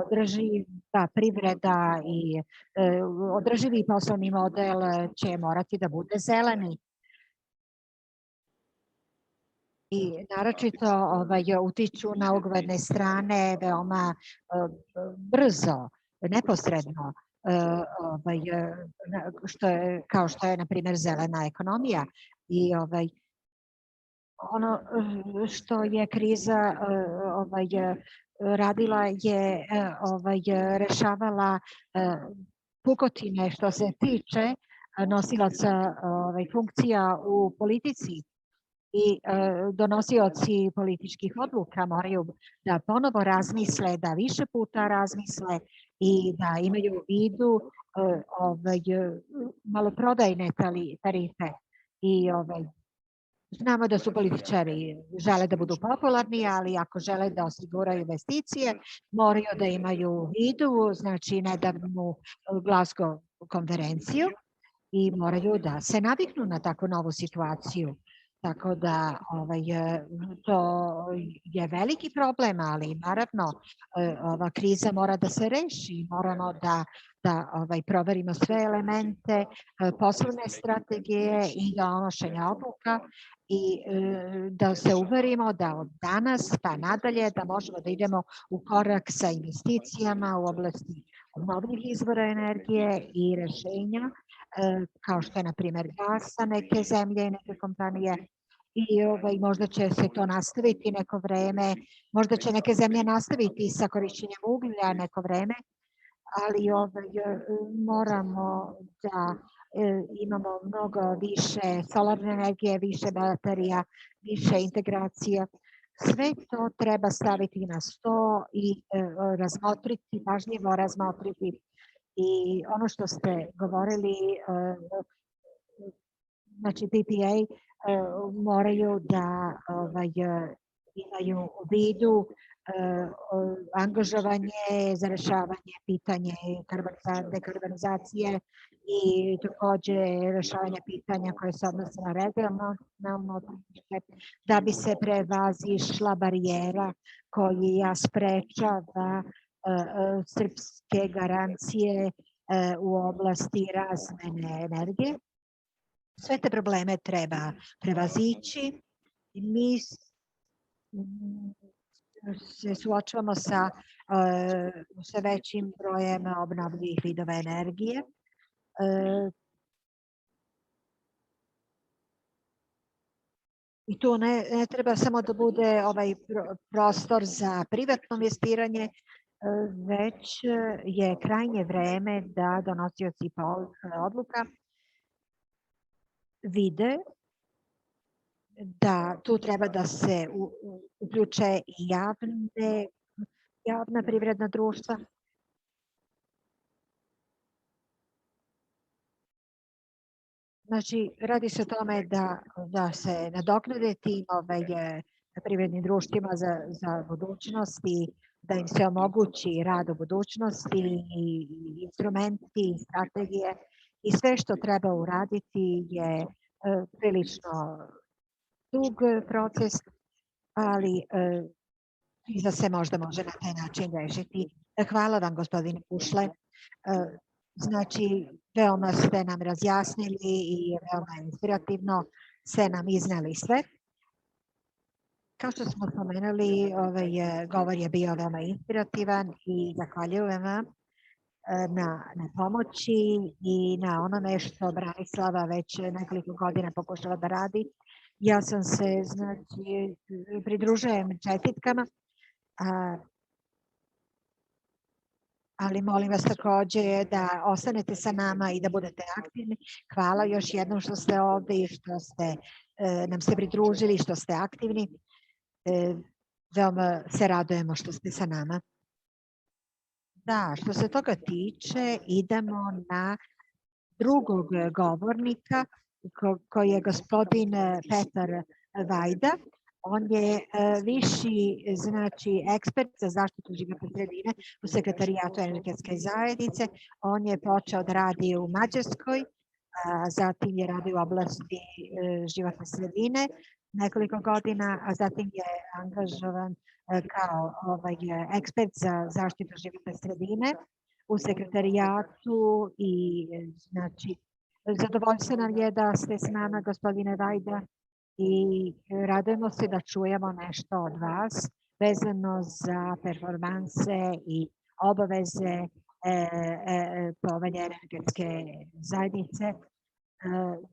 održiva privreda i održivi poslovni model će morati da bude zeleni. I naročito utiču na ugovorne strane veoma brzo, neposredno, kao što je, na primjer, zelena ekonomija. I ono što je kriza radila je rešavala pukotine što se tiče nosilaca funkcija u politici. I donosioci političkih odluka moraju da ponovo razmisle, da više puta razmisle i da imaju u vidu maloprodajne tarife. I Znamo da su političari žele da budu popularni, ali ako žele da osiguraju investicije, moraju da imaju u vidu, znači nedavnu Glasgow konferenciju i moraju da se naviknu na takvu novu situaciju. Tako da to je veliki problem, ali naravno ova kriza mora da se reši. Moramo da proverimo sve elemente poslovne strategije i donošenja odluka i da se uverimo da od danas pa nadalje da možemo da idemo u korak sa investicijama u oblasti obnovljivih izvora energije i rešenja kao što je na primjer gasa neke zemlje i neke kompanije i možda će se to nastaviti neko vreme, možda će neke zemlje nastaviti sa korišćenjem uglja neko vreme, ali moramo da imamo mnogo više solarne energije, više baterija, više integracija. Sve to treba staviti na sto i razmotriti, pažljivo razmotriti. I ono što ste govorili, znači PPA, moraju da imaju u vidu angažovanje za rešavanje pitanje dekarbonizacije i takođe rešavanje pitanja koje se odnose na regionalno tržište, da bi se prevazišla barijera koja sprečava srpske garancije u oblasti razmene energije. Sve te probleme treba prevazići. Mi se suočavamo sa sve većim brojem obnovljivih vidova energije. I tu ne treba samo da bude prostor za privatno investiranje, već je krajnje vreme da donosioci odluka vide da tu treba da se uključe i javna privredna društva. Znači, radi se o tome da se nadoknade tim privrednim društvima za budućnost i da im se omogući rad u budućnosti i instrumenti i strategije i sve što treba uraditi je prilično dug proces, ali kriza se možda može na taj način rešiti. Hvala vam, gospodine Pušle. Znači, veoma ste nam razjasnili i veoma inspirativno ste nam izneli sve. Kao što smo spomenuli, govor je bio veoma inspirativan i zahvaljujem vam na pomoći i na onome što Branislava već nekoliko godina pokušala da radi. Ja sam se, znači, pridružujem čestitkama, ali molim vas takođe da ostanete sa nama i da budete aktivni. Hvala još jednom što ste ovde i što ste nam se pridružili, što ste aktivni. Veoma se radujemo što ste sa nama. Da, što se toga tiče, idemo na drugog govornika koji je gospodin Petar Vajda. On je viši, znači, ekspert za zaštitu životne sredine u Sekretarijatu energetske zajednice. On je počeo da radi u Mađarskoj, zatim je radio u oblasti životne sredine nekoliko godina, a zatim je angažovan kao ekspert za zaštitu životne sredine u Sekretarijatu i znači zadovoljstvo nam je da ste s nama, gospodine Vajda, i radujemo se da čujemo nešto od vas vezano za performanse i obaveze povelje energetske zajednice.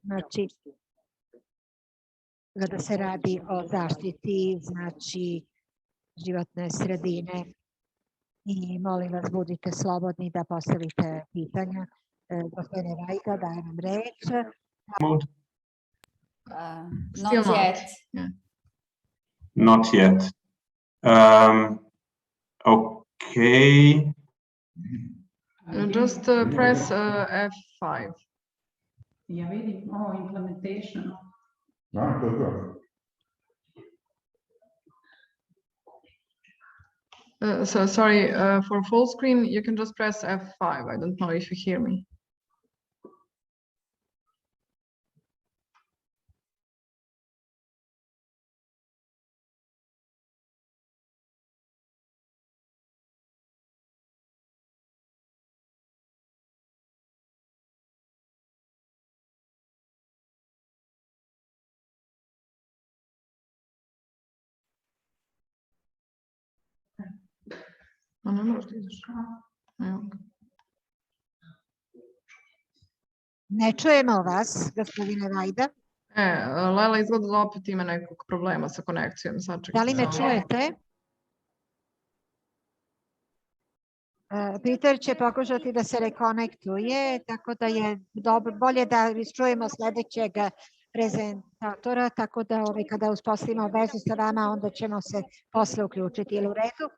Znači, kada se radi o zaštiti, znači, životne sredine. I molim vas, budite slobodni da postavite pitanja. Gospodine Vajda, dajem vam reč. Not yet. Yeah. Not yet. Okay. Just press F5. Ja vidim implementation. No, good. So sorry, for full screen, you can just press F5. I don't know if you hear me. A ne možeš da ideš. Evo ga. Ne čujemo vas, gospodine Vajda. Lela izgleda da opet ima nekog problema sa konekcijom. Da li me čujete? Peter će pokušati da se rekonektuje, tako da je dobro, bolje da čujemo sledećeg prezentatora, tako da kada uspostavimo vezu sa vama, onda ćemo se posle uključiti. Je li u redu?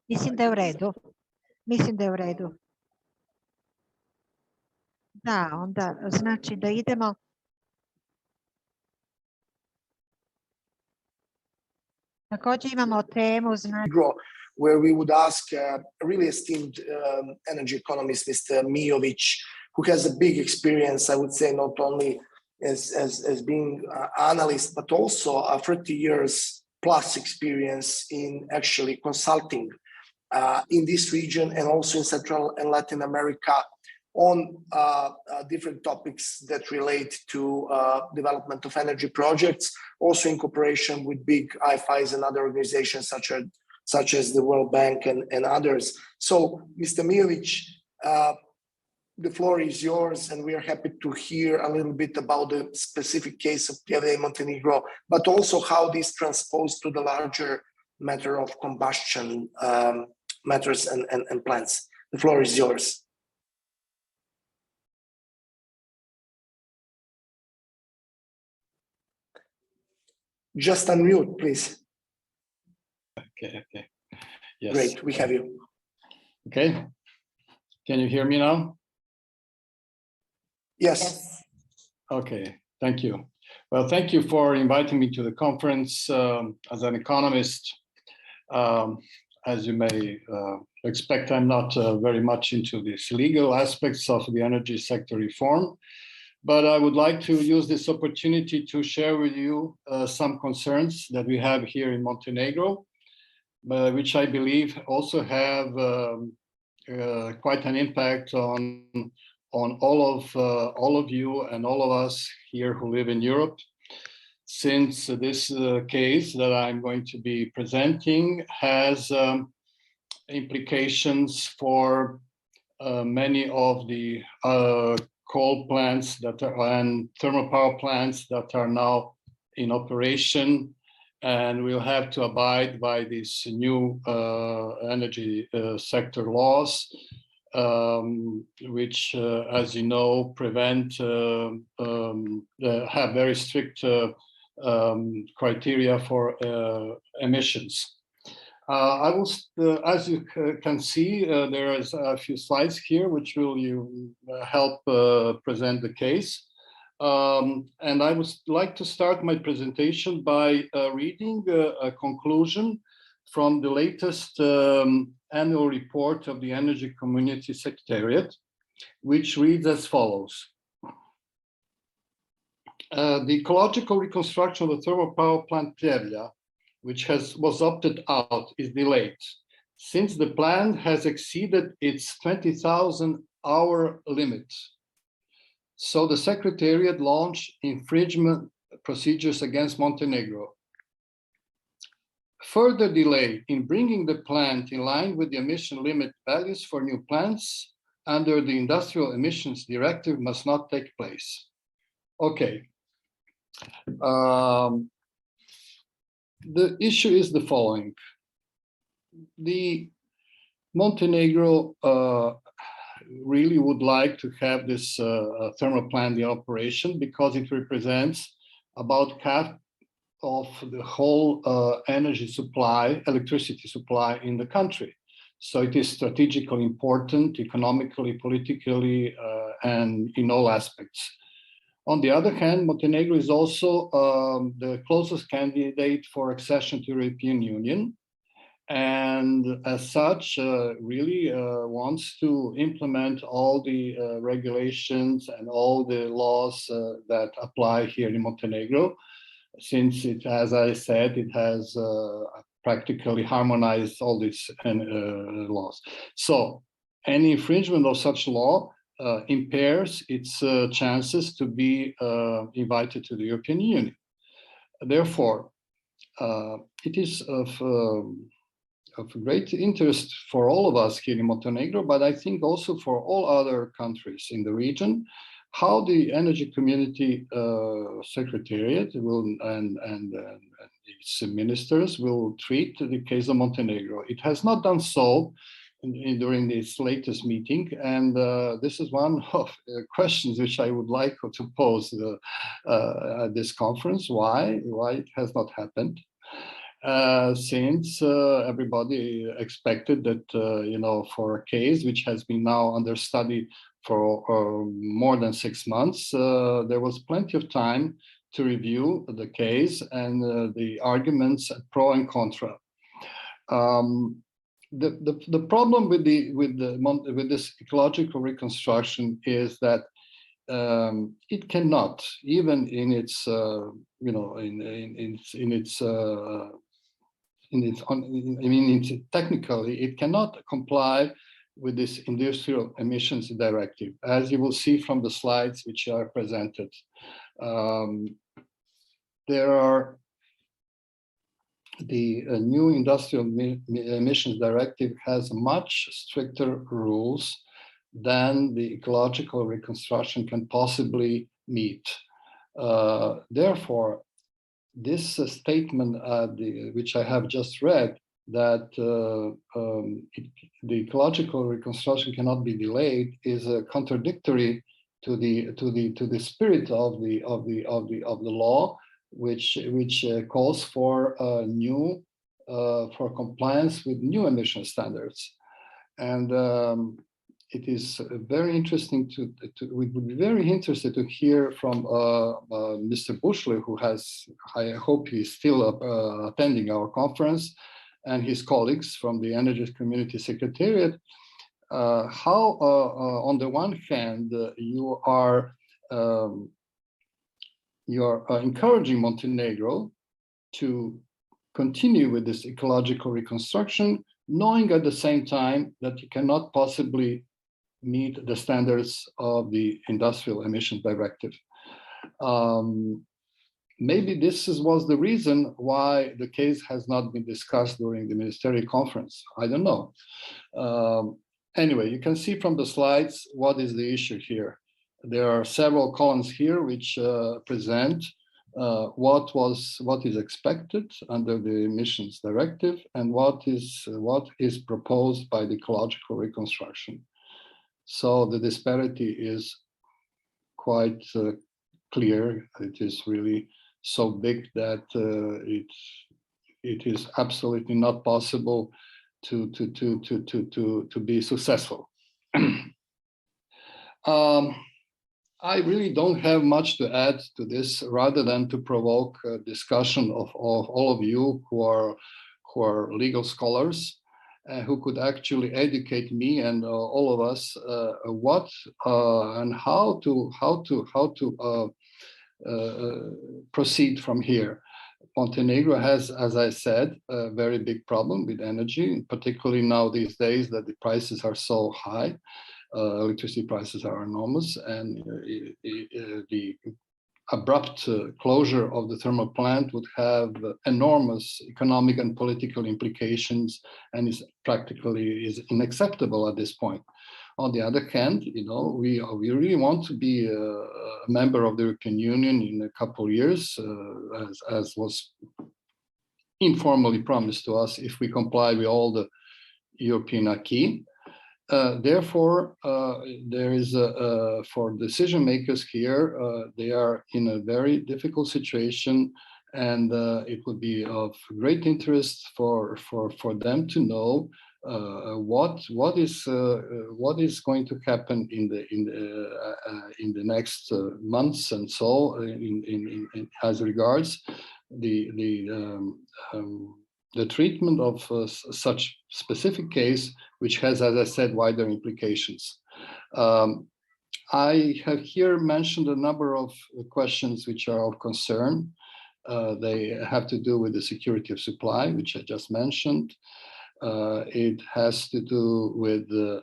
Mislim da je u redu. Mislim da je u redu. Da, onda znači da idemo. Također imamo temu, znači... Where we would ask a really esteemed energy economist, Mr. Mijović, who has a big experience, I would say, not only as being an analyst, but also a 30 years plus experience in actually consulting in this region and also in Central and Latin America on different topics that relate to development of energy projects, also in cooperation with big IFIs and other organizations such as the World Bank and others. So, Mr. Mijović, the floor is yours, and we are happy to hear a little bit about the specific case of PVA Montenegro, but also how this transposed to the larger matter of combustion matters and plants. The floor is yours. Just unmute, please. Okay. Yes. Great, we have you. Okay. Can you hear me now? Yes. Okay, thank you. Well, thank you for inviting me to the conference. As an economist, as you may expect, I'm not very much into these legal aspects of the energy sector reform, but I would like to use this opportunity to share with you some concerns that we have here in Montenegro, which I believe also have quite an impact on all of you and all of us here who live in Europe, since this case that I'm going to be presenting has implications for many of the coal plants that are, and thermal power plants that are now in operation, and we'll have to abide by these new energy sector laws, which, as you know, have very strict criteria for emissions. I will, as you can see, there is a few slides here which will help present the case. And I would like to start my presentation by reading a conclusion from the latest annual report of the Energy Community Secretariat, which reads as follows. The ecological reconstruction of the thermal power plant Pljevlja, which was opted out, is delayed, since the plant has exceeded its 20,000-hour limit. So the Secretariat launched infringement procedures against Montenegro. Further delay in bringing the plant in line with the emission limit values for new plants under the Industrial Emissions Directive must not take place. Okay. The issue is the following. The Montenegro really would like to have this thermal plant in operation because it represents about half of the whole energy supply, electricity supply in the country. So it is strategically important, economically, politically, and in all aspects. On the other hand, Montenegro is also the closest candidate for accession to the European Union, and as such, really wants to implement all the regulations and all the laws that apply here in Montenegro, since it, as I said, it has practically harmonized all these laws. So any infringement of such law impairs its chances to be invited to the European Union. Therefore, it is of great interest for all of us here in Montenegro, but I think also for all other countries in the region, how the Energy Community Secretariat will and its ministers will treat the case of Montenegro. It has not done so during this latest meeting, and this is one of the questions which I would like to pose at this conference. Why it has not happened? Since everybody expected that, you know, for a case which has been now under study for more than 6 months, there was plenty of time to review the case and the arguments pro and contra. The problem with this ecological reconstruction is that it cannot, even in its you know, technically, it cannot comply with this industrial emissions directive, as you will see from the slides which are presented. There are the new industrial emissions directive has much stricter rules than the ecological reconstruction can possibly meet. Therefore, this statement, which I have just read, that the ecological reconstruction cannot be delayed, is contradictory to the spirit of the law, which calls for for compliance with new emission standards. And it is very interesting we would be very interested to hear from Mr. Bushler, who has, I hope he's still attending our conference, and his colleagues from the Energy Community Secretariat, how on the one hand you are encouraging Montenegro to continue with this ecological reconstruction, knowing at the same time that you cannot possibly meet the standards of the Industrial Emissions Directive. Maybe this was the reason why the case has not been discussed during the ministerial conference. I don't know. Anyway, you can see from the slides what is the issue here. There are several columns here which present what is expected under the emissions directive and what is proposed by the ecological reconstruction. So the disparity is quite clear. It is really so big that it is absolutely not possible to be successful. I really don't have much to add to this, rather than to provoke a discussion of all of you who are legal scholars, who could actually educate me and all of us what and how to proceed from here. Montenegro has, as I said, a very big problem with energy, particularly now these days that the prices are so high. Electricity prices are enormous, and the abrupt closure of the thermal plant would have enormous economic and political implications, and is practically unacceptable at this point. On the other hand, you know, we really want to be a member of the European Union in a couple of years, as was informally promised to us if we comply with all the European acquis. Therefore, there is for decision makers here, they are in a very difficult situation, and it would be of great interest for them to know what is going to happen in the next months, and so in as regards the treatment of such specific case, which has, as I said, wider implications. I have here mentioned a number of questions which are of concern. They have to do with the security of supply, which I just mentioned. It has to do with the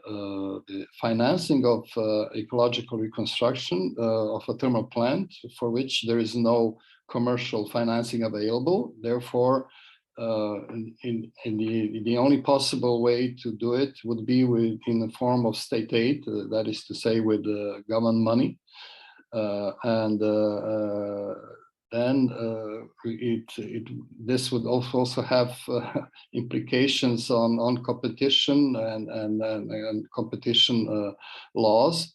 financing of ecological reconstruction of a thermal plant, for which there is no commercial financing available. Therefore, the only possible way to do it would be in the form of state aid, that is to say, with government money, then this would also have implications on competition and competition laws.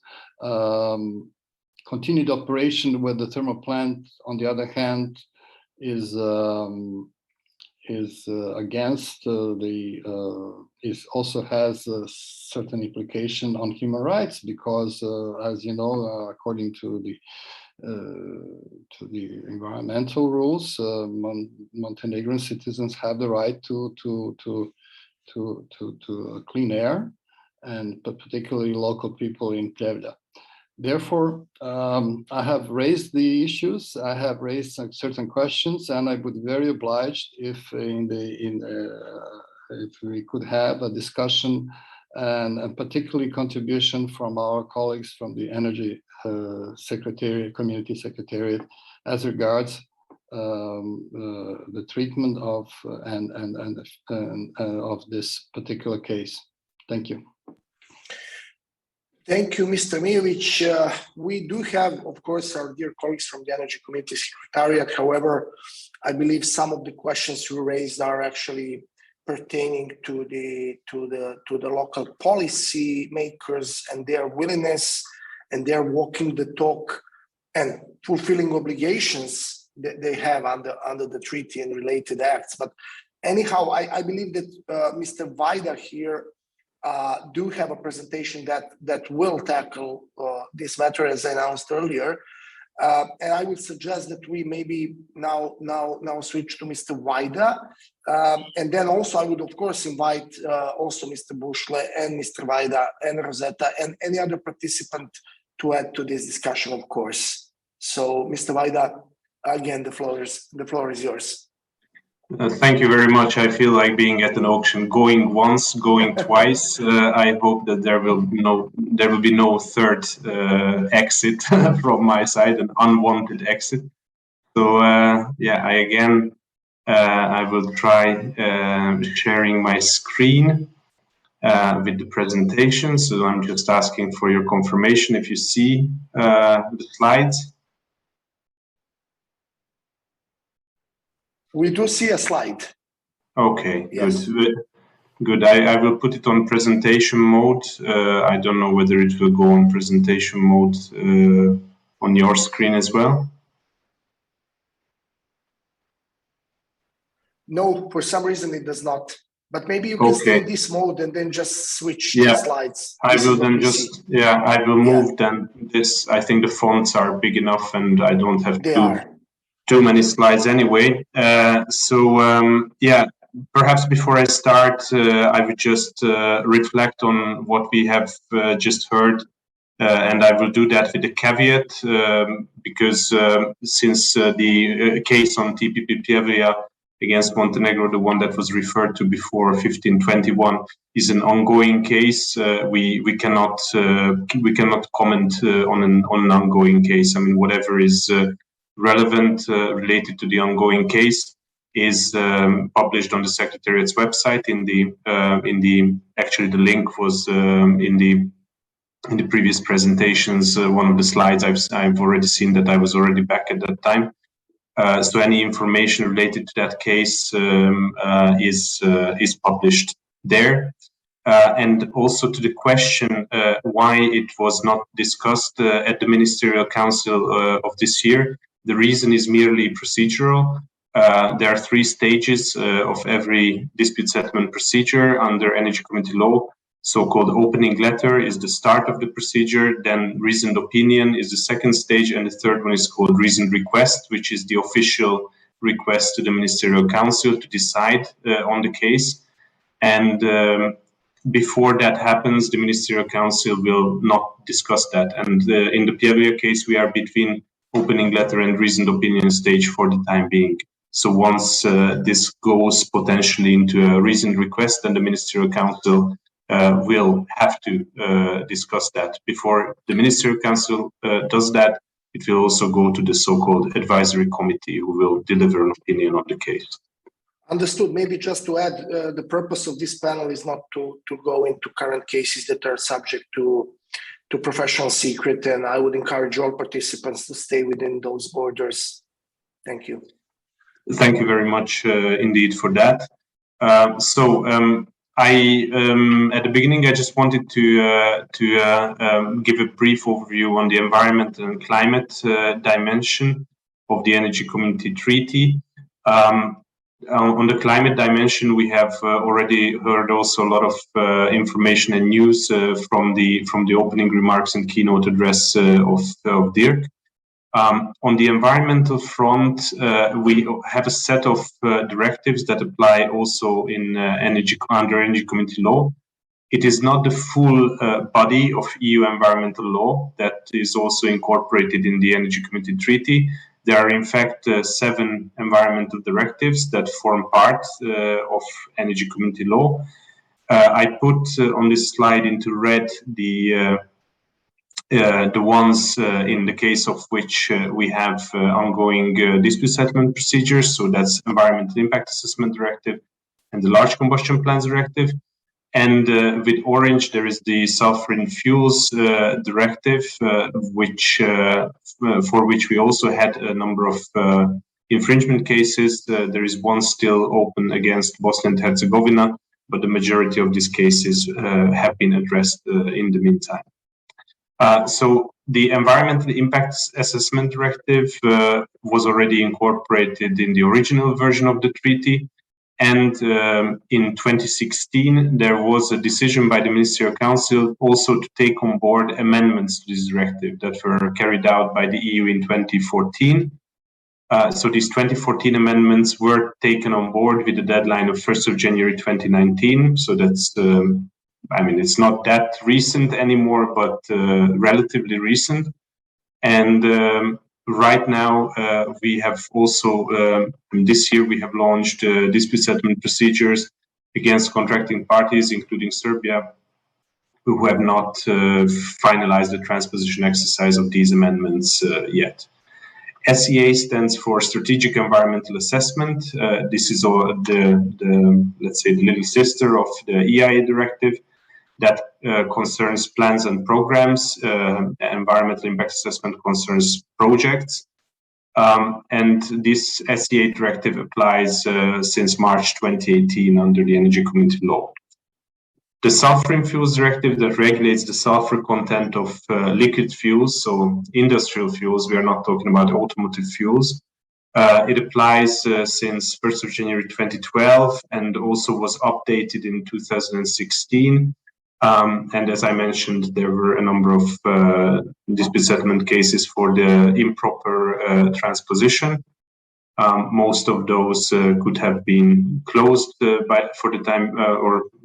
Continued operation with the thermal plant, on the other hand, is against also has a certain implication on human rights, because as you know, according to the environmental rules, Montenegrin citizens have the right to clean air, and particularly local people in Plevlja. Therefore, I have raised the issues. I have raised some certain questions, and I would be very obliged if if we could have a discussion and particularly contribution from our colleagues from the Energy Secretariat, Community Secretariat, as regards the treatment of of this particular case. Thank you. Thank you, Mr. Milic. We do have, of course, our dear colleagues from the Energy Committee Secretariat. However, I believe some of the questions you raised are actually pertaining to the local policy makers and their willingness and their walking the talk and fulfilling obligations that they have under the treaty and related acts. But anyhow, I believe that Mr. Vaida here do have a presentation that will tackle this matter, as I announced earlier, and I would suggest that we maybe now switch to Mr. Vaida, and then also I would of course invite also Mr. Bushle and Mr. Vaida and Rosetta and any other participant to add to this discussion, of course. So, Mr. Vaida, again, the floor is yours. Thank you very much. I feel like being at an auction, going once, going twice. I hope that there will be no third exit from my side, an unwanted exit. So yeah, I will try sharing my screen with the presentation. So I'm just asking for your confirmation if you see the slides. We do see a slide. Okay, yes. Good. I will put it on presentation mode. I don't know whether it will go on presentation mode on your screen as well. No, for some reason it does not. But maybe you can stay in this mode and then just switch the slides. I will then just, I will move then this. I think the fonts are big enough and I don't have too many slides anyway. Perhaps before I start, I would just reflect on what we have just heard. And I will do that with a caveat, because since the case on TPP Plevlja against Montenegro, the one that was referred to before, 1521, is an ongoing case. We cannot comment on an ongoing case. I mean, whatever is relevant related to the ongoing case is published on the Secretariat's website. Actually the link was in the previous presentations. One of the slides I've already seen that I was already back at that time. So any information related to that case is published there. And also to the question why it was not discussed at the Ministerial Council of this year, the reason is merely procedural. There are 3 stages of every dispute settlement procedure under Energy Community Law. So-called opening letter is the start of the procedure, then reasoned opinion is the second stage, and the third one is called reasoned request, which is the official request to the Ministerial Council to decide on the case. And before that happens, the Ministerial Council will not discuss that. And in the Piavia case, we are between opening letter and reasoned opinion stage for the time being. So once this goes potentially into a reasoned request, then the Ministerial Council will have to discuss that. Before the Ministerial Council does that, it will also go to the so-called advisory committee, who will deliver an opinion on the case. Understood. Maybe just to add, the purpose of this panel is not to go into current cases that are subject to professional secret, and I would encourage all participants to stay within those borders. Thank you. Thank you very much indeed for that. At the beginning, I just wanted to give a brief overview on the environment and climate dimension of the Energy Community Treaty. On the climate dimension, we have already heard also a lot of information and news from the opening remarks and keynote address of Dirk. On the environmental front, we have a set of directives that apply also in under Energy Community Law. It is not the full body of EU environmental law that is also incorporated in the Energy Community Treaty. There are in fact 7 environmental directives that form part of Energy Community Law. I put on this slide into red the ones in the case of which we have ongoing dispute settlement procedures. So that's Environmental Impact Assessment Directive and the Large Combustion Plants Directive. And with orange, there is the Sulfur Fuels Directive, for which we also had a number of infringement cases. There is one still open against Bosnia and Herzegovina, but the majority of these cases have been addressed in the meantime. So the Environmental Impact Assessment Directive was already incorporated in the original version of the treaty. And in 2016, there was a decision by the Ministerial Council also to take on board amendments to this directive that were carried out by the EU in 2014. So these 2014 amendments were taken on board with the deadline of 1st of January 2019. So that's it's not that recent anymore, but relatively recent. And right now, we have also, this year, we have launched dispute settlement procedures against contracting parties, including Serbia, who have not finalized the transposition exercise of these amendments yet. SEA stands for Strategic Environmental Assessment. This is let's say, the little sister of the EIA directive that concerns plans and programs. Environmental impact assessment concerns projects. And this SEA directive applies since March 2018 under the Energy Community Law. The Sulfur Fuels Directive that regulates the sulfur content of liquid fuels, so industrial fuels, we are not talking about automotive fuels. It applies since 1st of January 2012 and also was updated in 2016. And as I mentioned, there were a number of dispute settlement cases for the improper transposition. Most of those could have been closed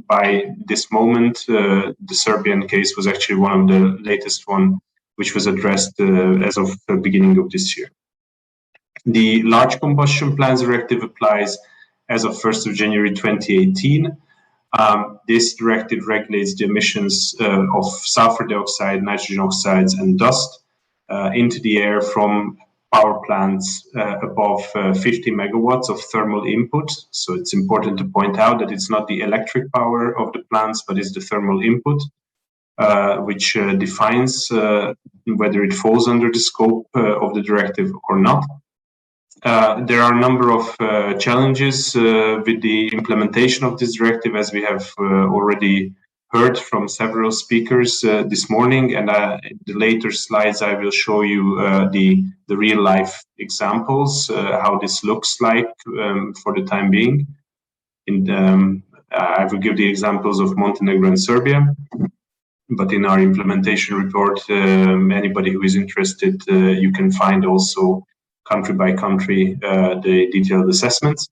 by this moment. The Serbian case was actually one of the latest one, which was addressed as of the beginning of this year. The Large Combustion Plants Directive applies as of 1st of January 2018. This directive regulates the emissions of sulfur dioxide, nitrogen oxides, and dust into the air from power plants above 50 megawatts of thermal input. So it's important to point out that it's not the electric power of the plants, but it's the thermal input, which defines whether it falls under the scope of the directive or not. There are a number of challenges with the implementation of this directive, as we have already heard from several speakers this morning, and in the later slides I will show you the real life examples, how this looks like for the time being. I will give the examples of Montenegro and Serbia, but in our implementation report, anybody who is interested, you can find also country by country the detailed assessments.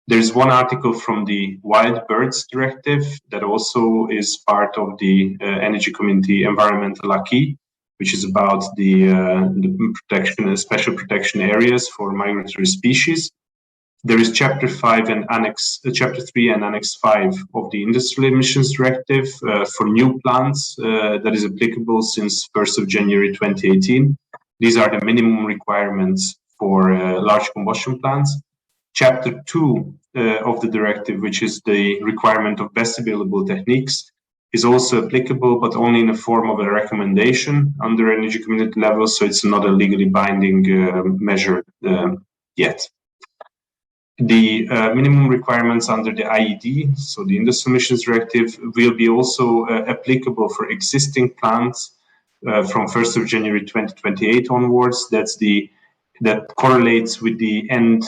There's one article from the Wild Birds Directive that also is part of the Energy Community Environmental Acquis, which is about the protection, special protection areas for migratory species. There is Chapter 3 and Annex 5 of the Industrial Emissions Directive for new plants that is applicable since 1st of January 2018. These are the minimum requirements for large combustion plants. Chapter 2 of the directive, which is the requirement of best available techniques, is also applicable, but only in the form of a recommendation under energy community level, so it's not a legally binding measure yet. The minimum requirements under the IED, so the Industrial Emissions Directive, will be also applicable for existing plants from 1st of January 2028 onwards. That correlates with the end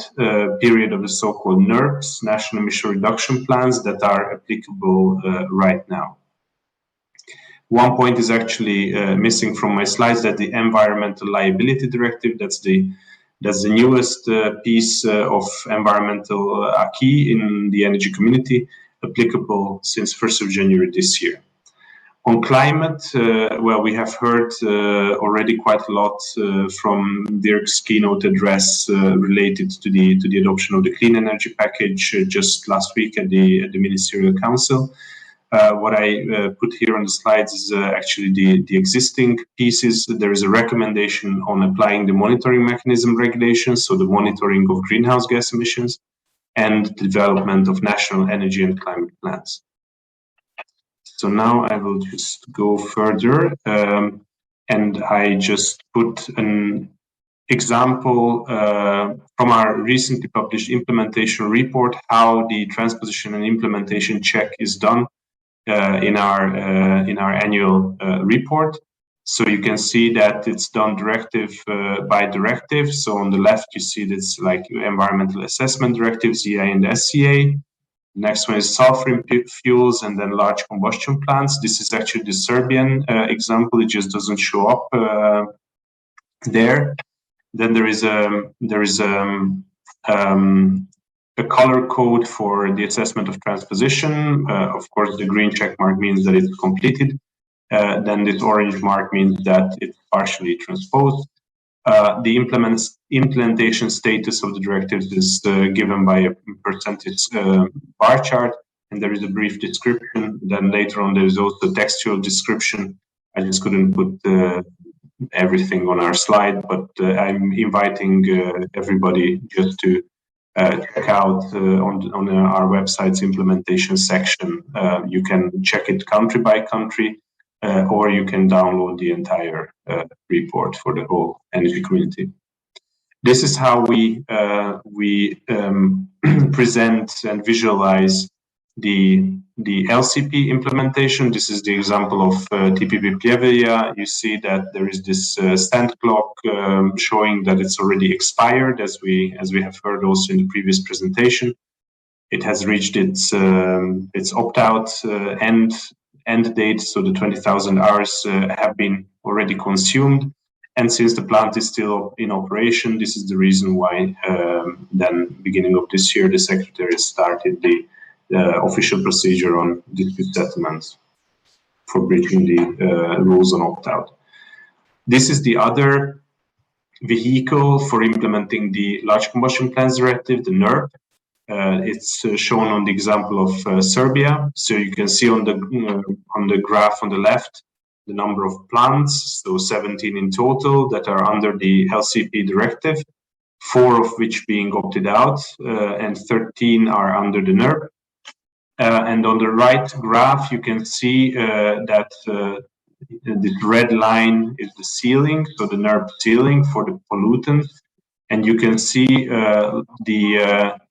period of the so-called NERPs, National Emission Reduction Plans, that are applicable right now. One point is actually missing from my slides, that the Environmental Liability Directive, that's the newest piece of environmental acquis in the energy community, applicable since 1st of January this year. On climate, well, we have heard already quite a lot from Dirk's keynote address related to the adoption of the clean energy package just last week at the Ministerial Council. What I put here on the slides is actually the existing pieces. There is a recommendation on applying the monitoring mechanism regulations, so the monitoring of greenhouse gas emissions, and the development of national energy and climate plans. So now I will just go further, and I just put an example from our recently published implementation report, how the transposition and implementation check is done in our annual report. So you can see that it's done directive by directive. So on the left, you see that's like environmental assessment directives, EA and SCA. Next one is sulfur fuels, and then large combustion plants. This is actually the Serbian example. It just doesn't show up there. Then there is a color code for the assessment of transposition. Of course, the green check mark means that it's completed. Then this orange mark means that it's partially transposed. The implementation status of the directives is given by a percentage bar chart, and there is a brief description. Then later on, there is also textual description. I just couldn't put everything on our slide, but I'm inviting everybody just to check out on our website's implementation section. You can check it country by country, or you can download the entire report for the whole energy community. This is how we present and visualize the LCP implementation. This is the example of TPP Pljevlja. You see that there is this stand clock showing that it's already expired, as we have heard also in the previous presentation. It has reached its opt-out end date, so the 20,000 hours have been already consumed. And since the plant is still in operation, this is the reason why then beginning of this year, the Secretary started the official procedure on dispute settlements for breaching the rules on opt-out. This is the other vehicle for implementing the Large Combustion Plants Directive, the NERP. It's shown on the example of Serbia. So you can see on the graph on the left the number of plants, so 17 in total that are under the LCP directive, 4 of which being opted out, and 13 are under the NERP. And on the right graph, you can see that this red line is the ceiling, so the NERP ceiling for the pollutants. and you can see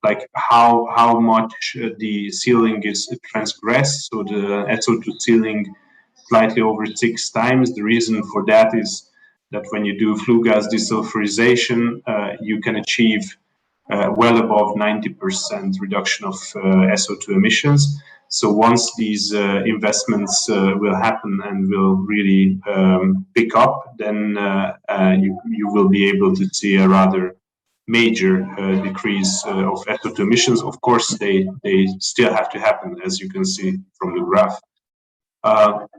like how much the ceiling is transgressed. So the SO2 ceiling slightly over 6 times. The reason for that is that when you do flue gas desulfurization, you can achieve well above 90% reduction of SO2 emissions. So once these investments will happen and will really pick up, then you will be able to see a rather major decrease of SO2 emissions. Of course, they still have to happen, as you can see from the graph.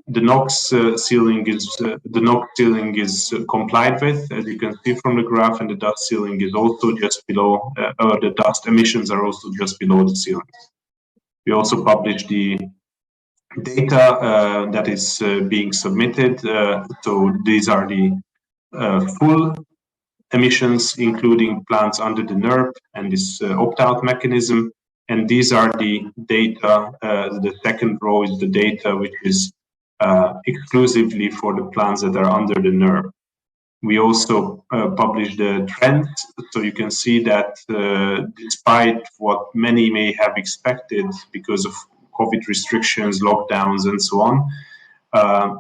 The NOx ceiling is complied with, as you can see from the graph, and the dust ceiling is also just below, the dust emissions are also just below the ceiling. We also publish the data that is being submitted. So these are the full emissions, including plants under the NERP and this opt-out mechanism. And these are the data, the second row is the data which is exclusively for the plants that are under the NERP. We also publish the trends, so you can see that despite what many may have expected because of COVID restrictions, lockdowns, and so on,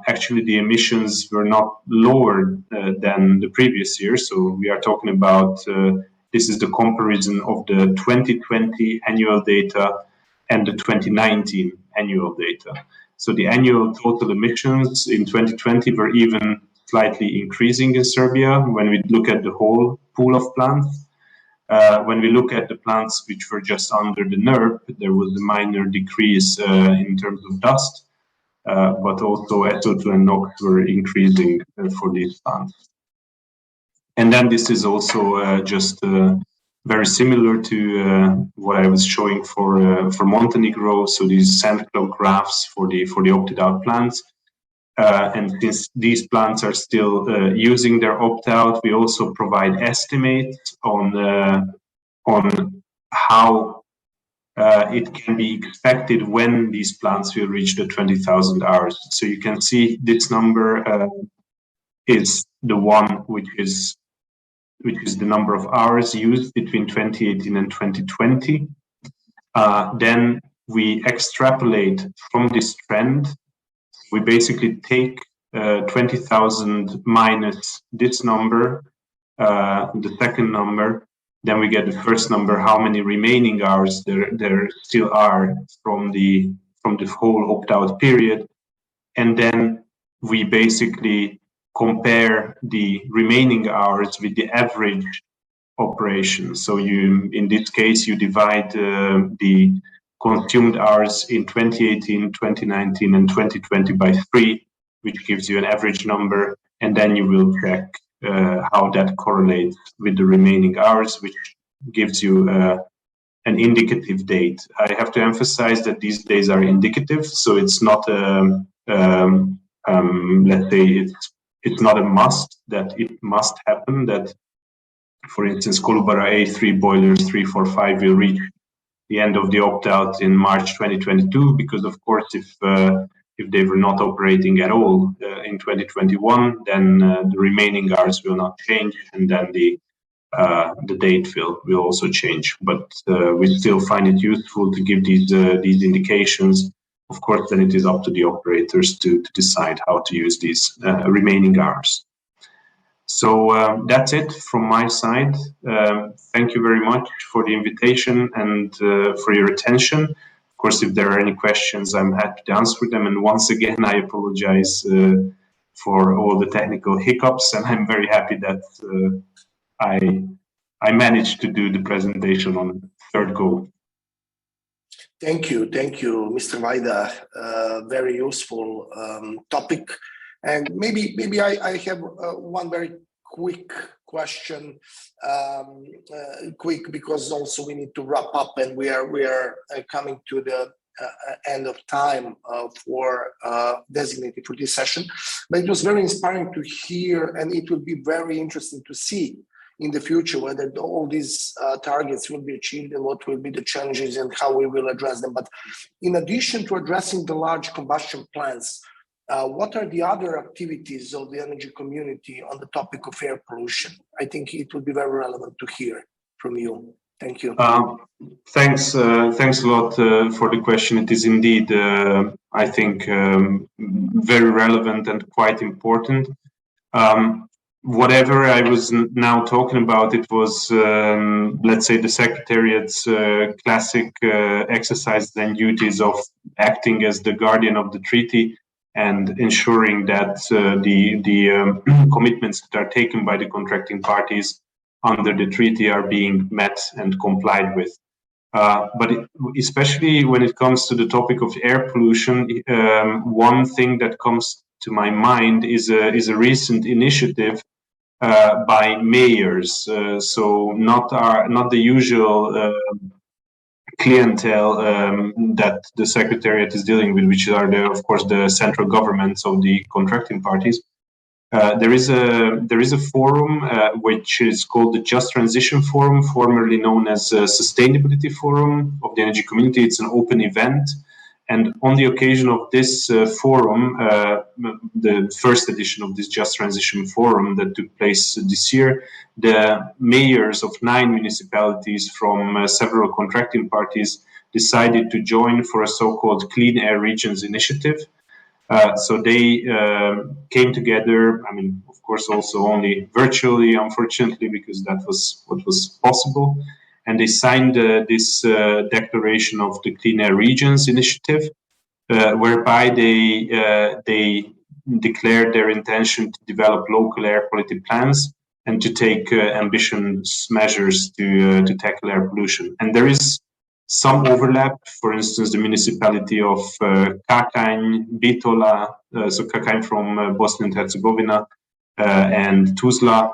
actually the emissions were not lower than the previous year. So we are talking about, this is the comparison of the 2020 annual data and the 2019 annual data. So the annual total emissions in 2020 were even slightly increasing in Serbia when we look at the whole pool of plants. When we look at the plants which were just under the NERP, there was a minor decrease in terms of dust, but also SO2 and NOx were increasing for these plants. And then this is also just very similar to what I was showing for Montenegro. So these sand cloud graphs for the opted out plants. And since these plants are still using their opt-out, we also provide estimates on how it can be expected when these plants will reach the 20,000 hours. So you can see this number is the one which is the number of hours used between 2018 and 2020. Then we extrapolate from this trend. We basically take 20,000 minus this number, the second number, then we get the first number, how many remaining hours there still are from the whole opt-out period. And then we basically compare the remaining hours with the average operation. So in this case, you divide the consumed hours in 2018, 2019, and 2020 by 3, which gives you an average number, and then you will check how that correlates with the remaining hours, which gives you an indicative date. I have to emphasize that these days are indicative, so it's not let's say it's not a must that it must happen that, for instance, Kolubara A3 boilers 3, 4, 5 will reach the end of the opt-out in March 2022, because of course if they were not operating at all in 2021, then the remaining hours will not change, and then the date will also change. But we still find it useful to give these indications. Of course, then it is up to the operators to decide how to use these remaining hours. So that's it from my side. Thank you very much for the invitation and for your attention. Of course, if there are any questions, I'm happy to answer them. And once again, I apologize for all the technical hiccups, and I'm very happy that I managed to do the presentation on third go. Thank you, Mr. Vajda. Very useful topic. And maybe I have one very quick question, quick because also we need to wrap up, and we are coming to the end of time for designated for this session. But it was very inspiring to hear, and it will be very interesting to see in the future whether all these targets will be achieved and what will be the challenges and how we will address them. But in addition to addressing the large combustion plants, what are the other activities of the energy community on the topic of air pollution? I think it would be very relevant to hear from you. Thank you. Thanks a lot for the question. It is indeed, I think, very relevant and quite important. Whatever I was now talking about, it was, let's say, the Secretariat's classic exercise and duties of acting as the guardian of the treaty and ensuring that the commitments that are taken by the contracting parties under the treaty are being met and complied with. But especially when it comes to the topic of air pollution, one thing that comes to my mind is a recent initiative by mayors. So not the usual clientele that the Secretariat is dealing with, which are of course the central governments of the contracting parties. There is a forum which is called the Just Transition Forum, formerly known as Sustainability Forum of the Energy Community. It's an open event, and on the occasion of this forum, the first edition of this Just Transition Forum that took place this year, the mayors of 9 municipalities from several contracting parties decided to join for a so-called Clean Air Regions initiative. So they came together, I mean, of course, also only virtually, unfortunately, because that was what was possible. And they signed this declaration of the Clean Air Regions initiative, whereby they declared their intention to develop local air quality plans and to take ambitious measures to tackle air pollution. And there is some overlap. For instance, the municipality of Kakany, Bitola, so Kakany from Bosnia and Herzegovina, and Tuzla,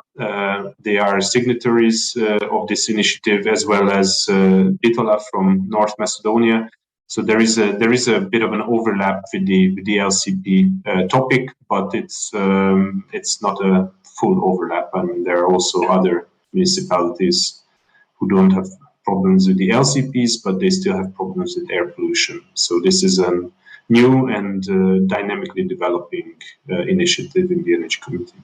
they are signatories of this initiative, as well as Bitola from North Macedonia. So there is a bit of an overlap with the LCP topic, but it's not a full overlap. I mean, there are also other municipalities who don't have problems with the LCPs, but they still have problems with air pollution. So this is a new and dynamically developing initiative in the energy community.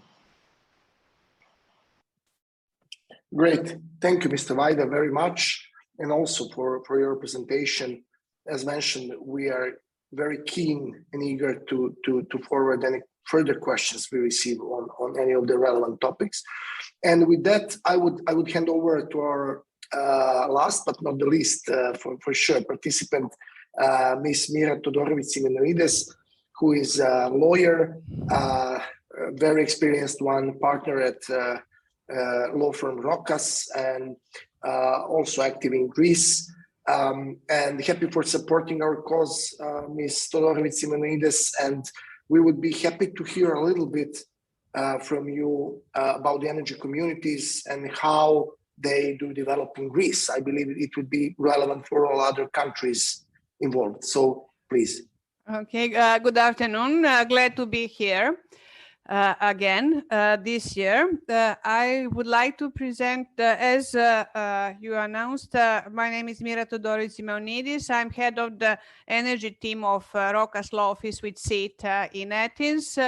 Great. Thank you, Mr. Vajda, very much. And also for your presentation. As mentioned, we are very keen and eager to forward any further questions we receive on any of the relevant topics. And with that, I would hand over to our last but not the least, for sure, participant, Ms. Mira Todorovic-Simenoides, who is a lawyer, very experienced one, partner at law firm Rokas, and also active in Greece. And happy for supporting our cause, Ms. Todorovic-Simenoides, and we would be happy to hear a little bit from you about the energy communities and how they do develop in Greece. I believe it would be relevant for all other countries involved. So please. Okay, good afternoon. Glad to be here again this year. I would like to present, as you announced, my name is Mira Todorovic-Simenoides. I'm head of the energy team of Rokas Law Office with seat in Athens.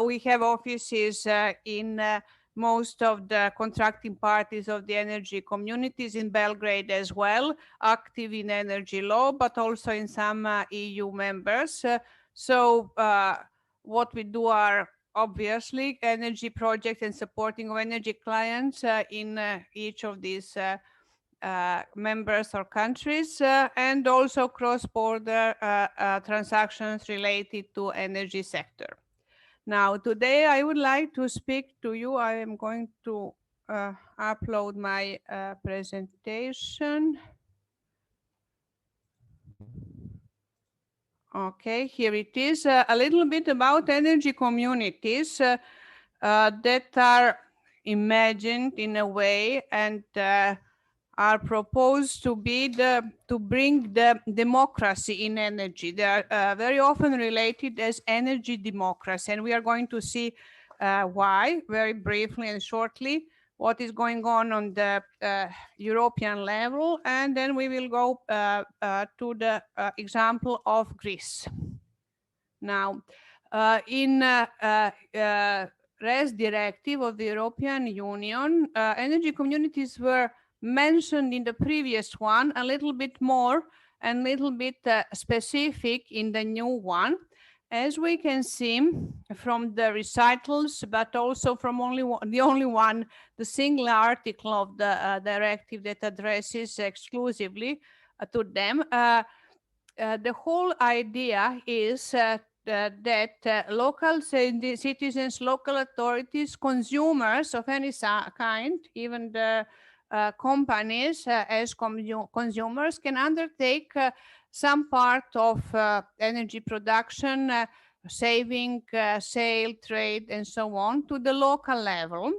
We have offices in most of the contracting parties of the energy communities in Belgrade as well, active in energy law, but also in some EU members. So what we do are obviously energy projects and supporting of energy clients in each of these members or countries, and also cross-border transactions related to energy sector. Now, today I would like to speak to you. I am going to upload my presentation. Okay, here it is. A little bit about energy communities that are imagined in a way and are proposed to be to bring the democracy in energy. They are very often related as energy democracy, and we are going to see why very briefly and shortly, what is going on the European level, and then we will go to the example of Greece. Now, In RES directive of the European Union, energy communities were mentioned in the previous one, a little bit more and a little bit specific in the new one. As we can see from the recitals, but also from the single article of the directive that addresses exclusively to them, the whole idea is that local citizens, local authorities, consumers of any kind, even the companies as consumers can undertake some part of energy production, saving, sale, trade, and so on to the local level,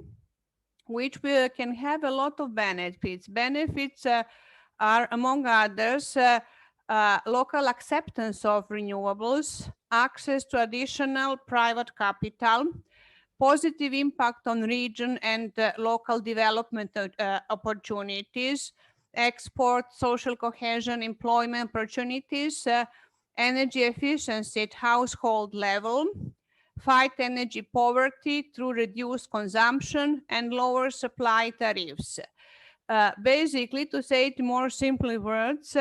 which can have a lot of benefits. Benefits are, among others, local acceptance of renewables, access to additional private capital, positive impact on region and local development opportunities, export, social cohesion, employment opportunities, energy efficiency at household level, fight energy poverty through reduced consumption and lower supply tariffs. Basically, to say it in more simple words,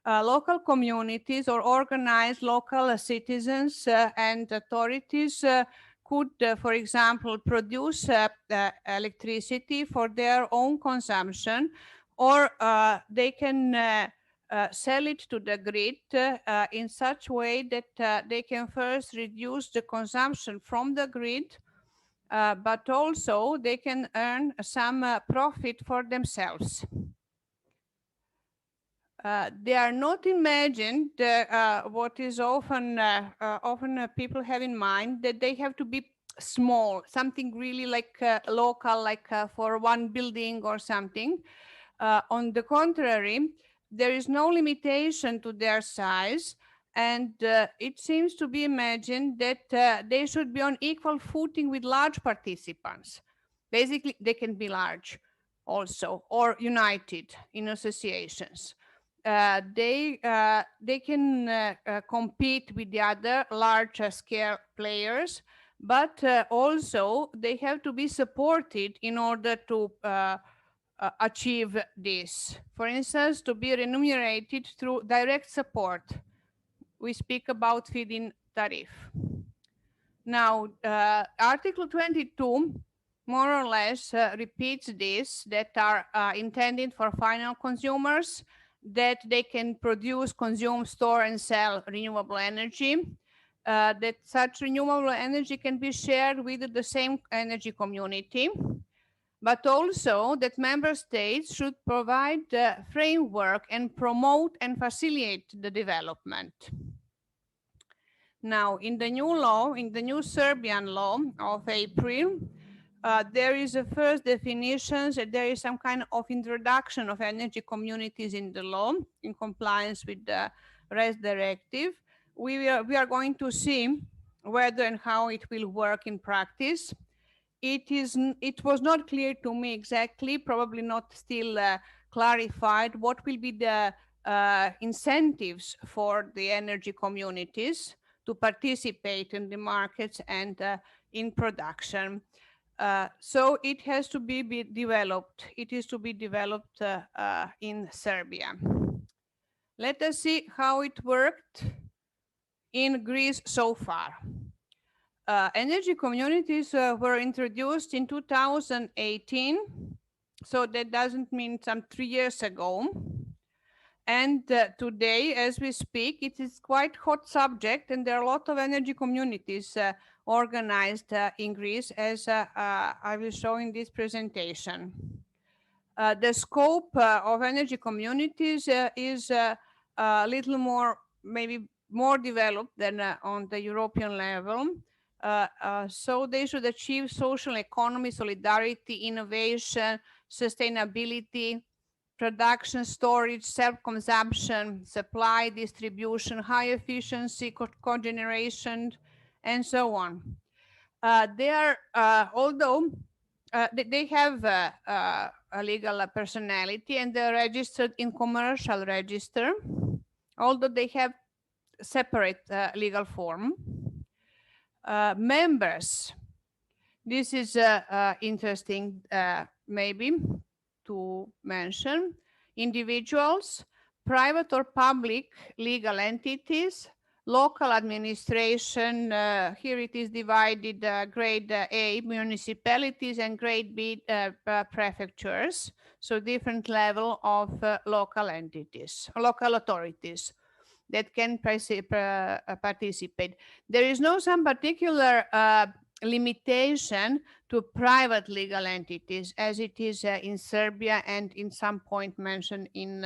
local communities or organized local citizens and authorities could, for example, produce electricity for their own consumption, or they can sell it to the grid in such a way that they can first reduce the consumption from the grid, but also they can earn some profit for themselves. They are not imagined what is often people have in mind, that they have to be small, something really like local, like for one building or something. On the contrary, there is no limitation to their size, and it seems to be imagined that they should be on equal footing with large participants. Basically, they can be large also, or united in associations. They can compete with the other large scale players, but also they have to be supported in order to achieve this. For instance, to be remunerated through direct support. We speak about feed-in tariff. Now, Article 22 more or less repeats this, that are intended for final consumers, that they can produce, consume, store, and sell renewable energy, that such renewable energy can be shared with the same energy community, but also that member states should provide the framework and promote and facilitate the development. Now, in the new law, in the new Serbian law of April, there is a first definition, there is some kind of introduction of energy communities in the law in compliance with the RES directive. We are going to see whether and how it will work in practice. It was not clear to me exactly, probably not still clarified, what will be the incentives for the energy communities to participate in the markets and in production. So it has to be developed. It is to be developed in Serbia. Let us see how it worked in Greece so far. Energy communities were introduced in 2018, so that doesn't mean some 3 years ago. And today, as we speak, it is quite hot subject, and there are a lot of energy communities organized in Greece, as I will show in this presentation. The scope of energy communities is a little more, maybe more developed than on the European level. So they should achieve social economy, solidarity, innovation, sustainability, production, storage, self-consumption, supply, distribution, high efficiency, cogeneration, and so on. They are, although they have a legal personality and they're registered in commercial register, although they have separate legal form. members. This is interesting, maybe, to mention. Individuals, private or public legal entities, local administration, here it is divided grade A, municipalities, and grade B, prefectures. So different level of local entities, local authorities that can participate. There is no some particular limitation to private legal entities, as it is in Serbia and in some point mentioned in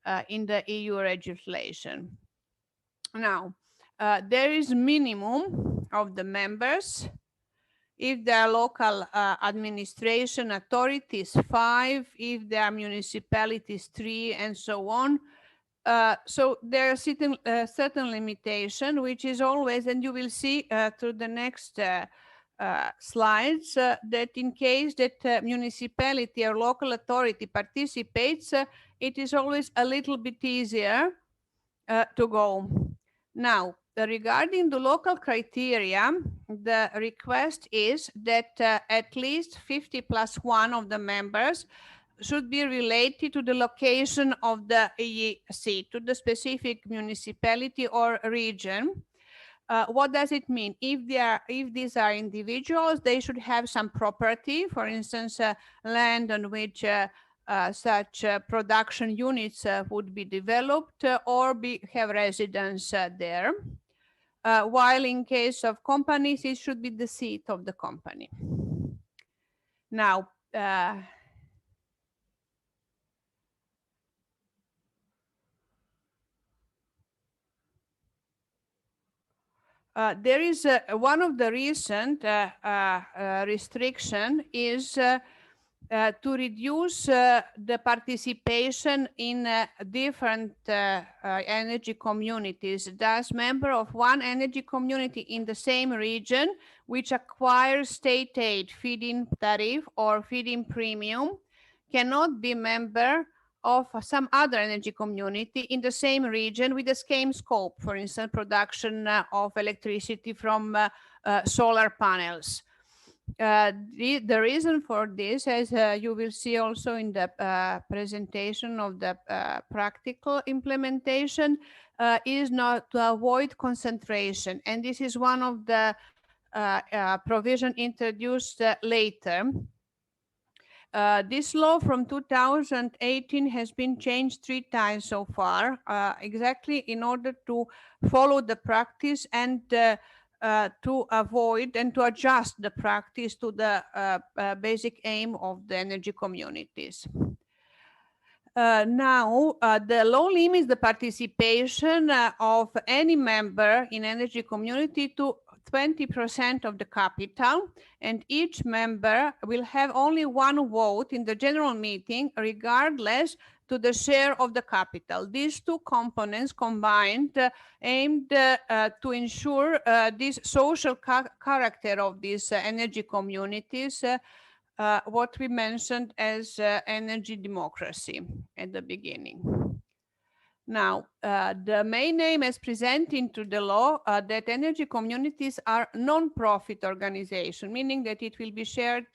the EU legislation. Now, there is minimum of the members. If there are local administration authorities, 5, if there are municipalities, 3, and so on. So there are certain limitation, which is always, and you will see through the next slides, that in case that municipality or local authority participates, it is always a little bit easier to go. Now, regarding the local criteria, the request is that at least 50+1 of the members should be related to the location of the EEC, to the specific municipality or region. What does it mean? If these are individuals, they should have some property, for instance, land on which such production units would be developed, or have residence there. While in case of companies, it should be the seat of the company. Now, there is one of the recent restriction is to reduce the participation in different energy communities. Thus, member of one energy community in the same region which acquires state aid, feed-in tariff, or feed-in premium cannot be member of some other energy community in the same region with the same scope, for instance, production of electricity from solar panels. The reason for this, as you will see also in the presentation of the practical implementation, is not to avoid concentration. And this is one of the provision introduced later. This law from 2018 has been changed 3 times so far, exactly in order to follow the practice and to avoid and to adjust the practice to the basic aim of the energy communities. Now, the law limits the participation of any member in energy community to 20% of the capital, and each member will have only 1 vote in the general meeting, regardless to the share of the capital. These 2 components combined aimed to ensure this social character of these energy communities, what we mentioned as energy democracy at the beginning. Now, the main aim as presented into the law that energy communities are non-profit organization, meaning that it will be shared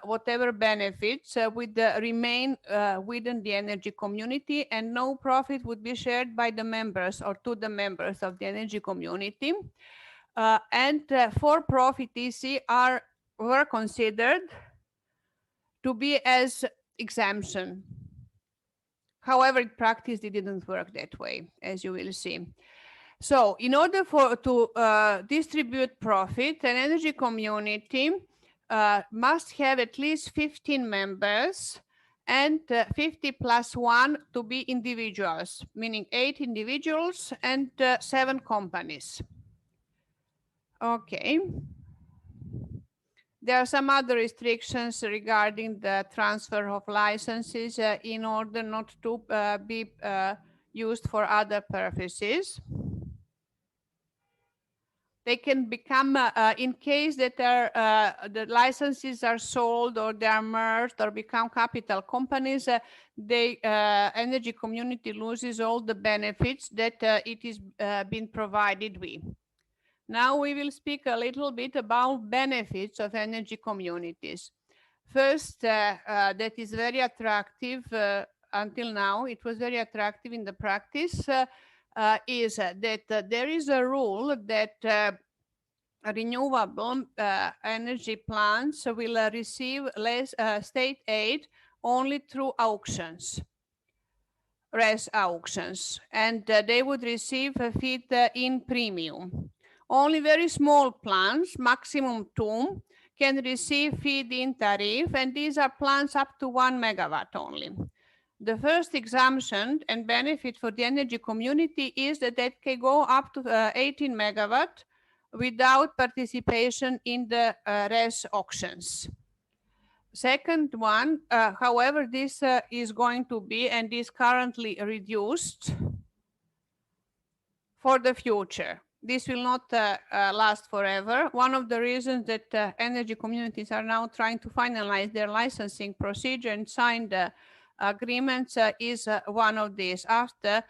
whatever benefits with the remain within the energy community, and no profit would be shared by the members or to the members of the energy community. And for-profit EC were considered to be as exemption. However, in practice, it didn't work that way, as you will see. So in order to distribute profit, an energy community must have at least 15 members and 50+1 to be individuals, meaning 8 individuals and 7 companies. Okay. There are some other restrictions regarding the transfer of licenses in order not to be used for other purposes. They can become, in case that the licenses are sold or they are merged or become capital companies, the energy community loses all the benefits that it is being provided with. Now we will speak a little bit about benefits of energy communities. First, that is very attractive until now, it was very attractive in the practice, is that there is a rule that renewable energy plants will receive less state aid only through auctions, RES auctions, and they would receive a feed-in premium. Only very small plants, maximum 2, can receive feed-in tariff, and these are plants up to 1 megawatt only. The first exemption and benefit for the energy community is that they can go up to 18 megawatt without participation in the RES auctions. Second one, however, this is going to be and is currently reduced for the future. This will not last forever. One of the reasons that energy communities are now trying to finalize their licensing procedure and sign the agreements is one of these. After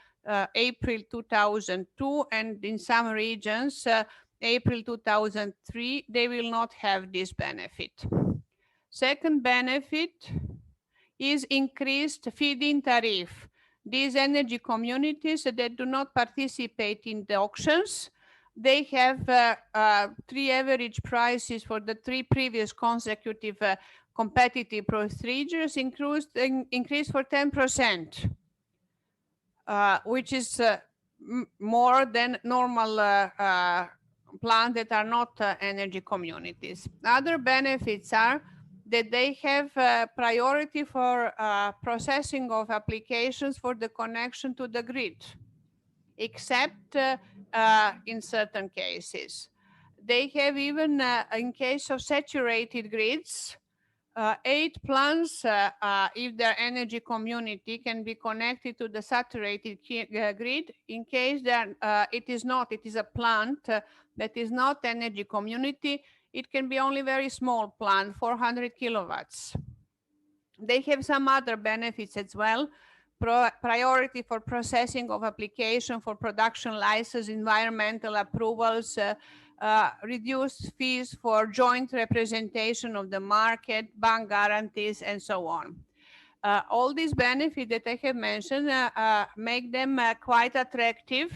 April 2002 and in some regions, April 2003, they will not have this benefit. Second benefit is increased feed-in tariff. These energy communities that do not participate in the auctions, they have 3 average prices for the 3 previous consecutive competitive procedures increased for 10%, which is more than normal plants that are not energy communities. Other benefits are that they have priority for processing of applications for the connection to the grid, except in certain cases. They have even, in case of saturated grids, 8 plants, if their energy community can be connected to the saturated grid. In case it is not, it is a plant that is not energy community, it can be only very small plant, 400 kilowatts. They have some other benefits as well. Priority for processing of application for production license, environmental approvals, reduced fees for joint representation of the market, bank guarantees, and so on. All these benefits that I have mentioned make them quite attractive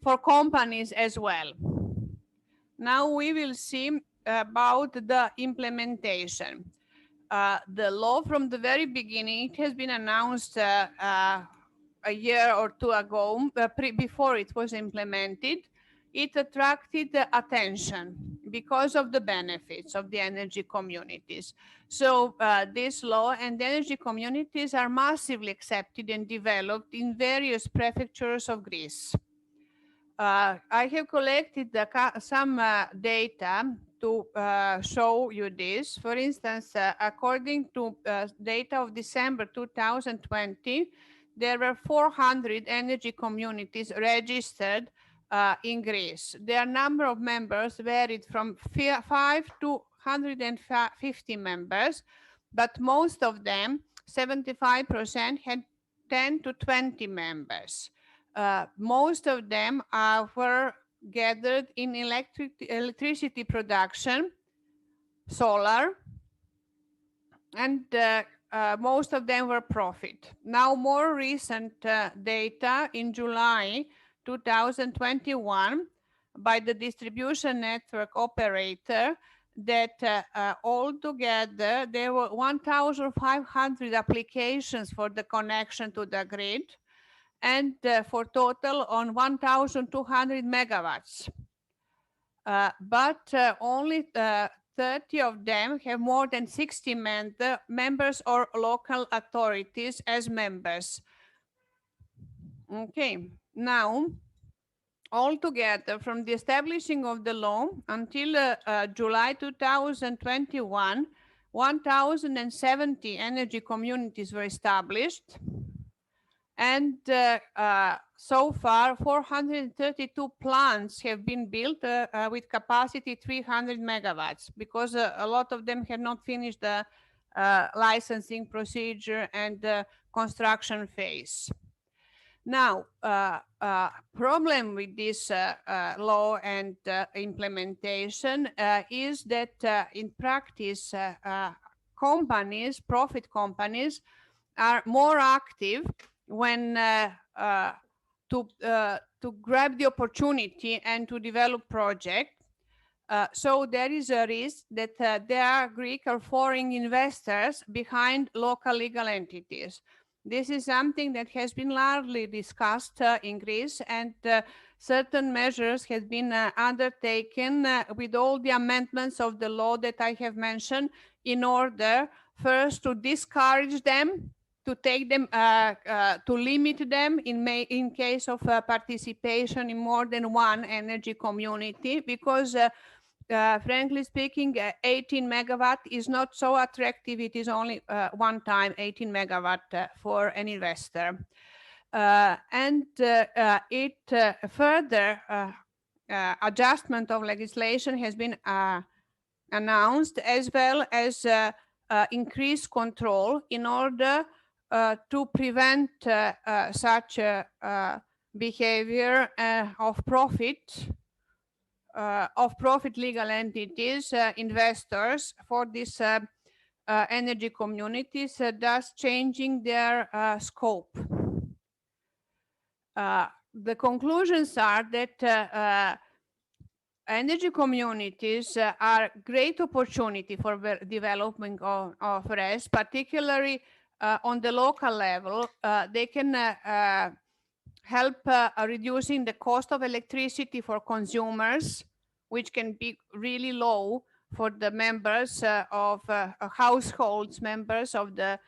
for companies as well. Now we will see about the implementation. The law from the very beginning, it has been announced a year or 2 ago, before it was implemented. It attracted attention because of the benefits of the energy communities. So this law and the energy communities are massively accepted and developed in various prefectures of Greece. I have collected some data to show you this. For instance, according to data of December 2020, there were 400 energy communities registered in Greece. Their number of members varied from 5 to 150 members, but most of them, 75%, had 10 to 20 members. Most of them were gathered in electricity production, solar, and most of them were profit. Now, more recent data in July 2021 by the distribution network operator that altogether there were 1,500 applications for the connection to the grid, and for total on 1,200 megawatts. But only 30 of them have more than 60 members or local authorities as members. Okay, now, altogether from the establishing of the law until July 2021, 1,070 energy communities were established. And so far, 432 plants have been built with capacity 300 megawatts, because a lot of them have not finished the licensing procedure and the construction phase. Now, problem with this law and implementation is that in practice, companies, profit companies, are more active when to grab the opportunity and to develop projects. So there is a risk that there are Greek or foreign investors behind local legal entities. This is something that has been largely discussed in Greece, and certain measures have been undertaken with all the amendments of the law that I have mentioned in order first to discourage them, to take them, to limit them in case of participation in more than one energy community, because frankly speaking, 18 megawatt is not so attractive. It is only one time 18 megawatt for an investor. Further adjustment of legislation has been announced, as well as increased control in order to prevent such behavior of profit legal entities, investors for these energy communities, thus changing their scope. The conclusions are that energy communities are great opportunity for development of RES, particularly on the local level. They can help reducing the cost of electricity for consumers, which can be really low for the members of households, members of the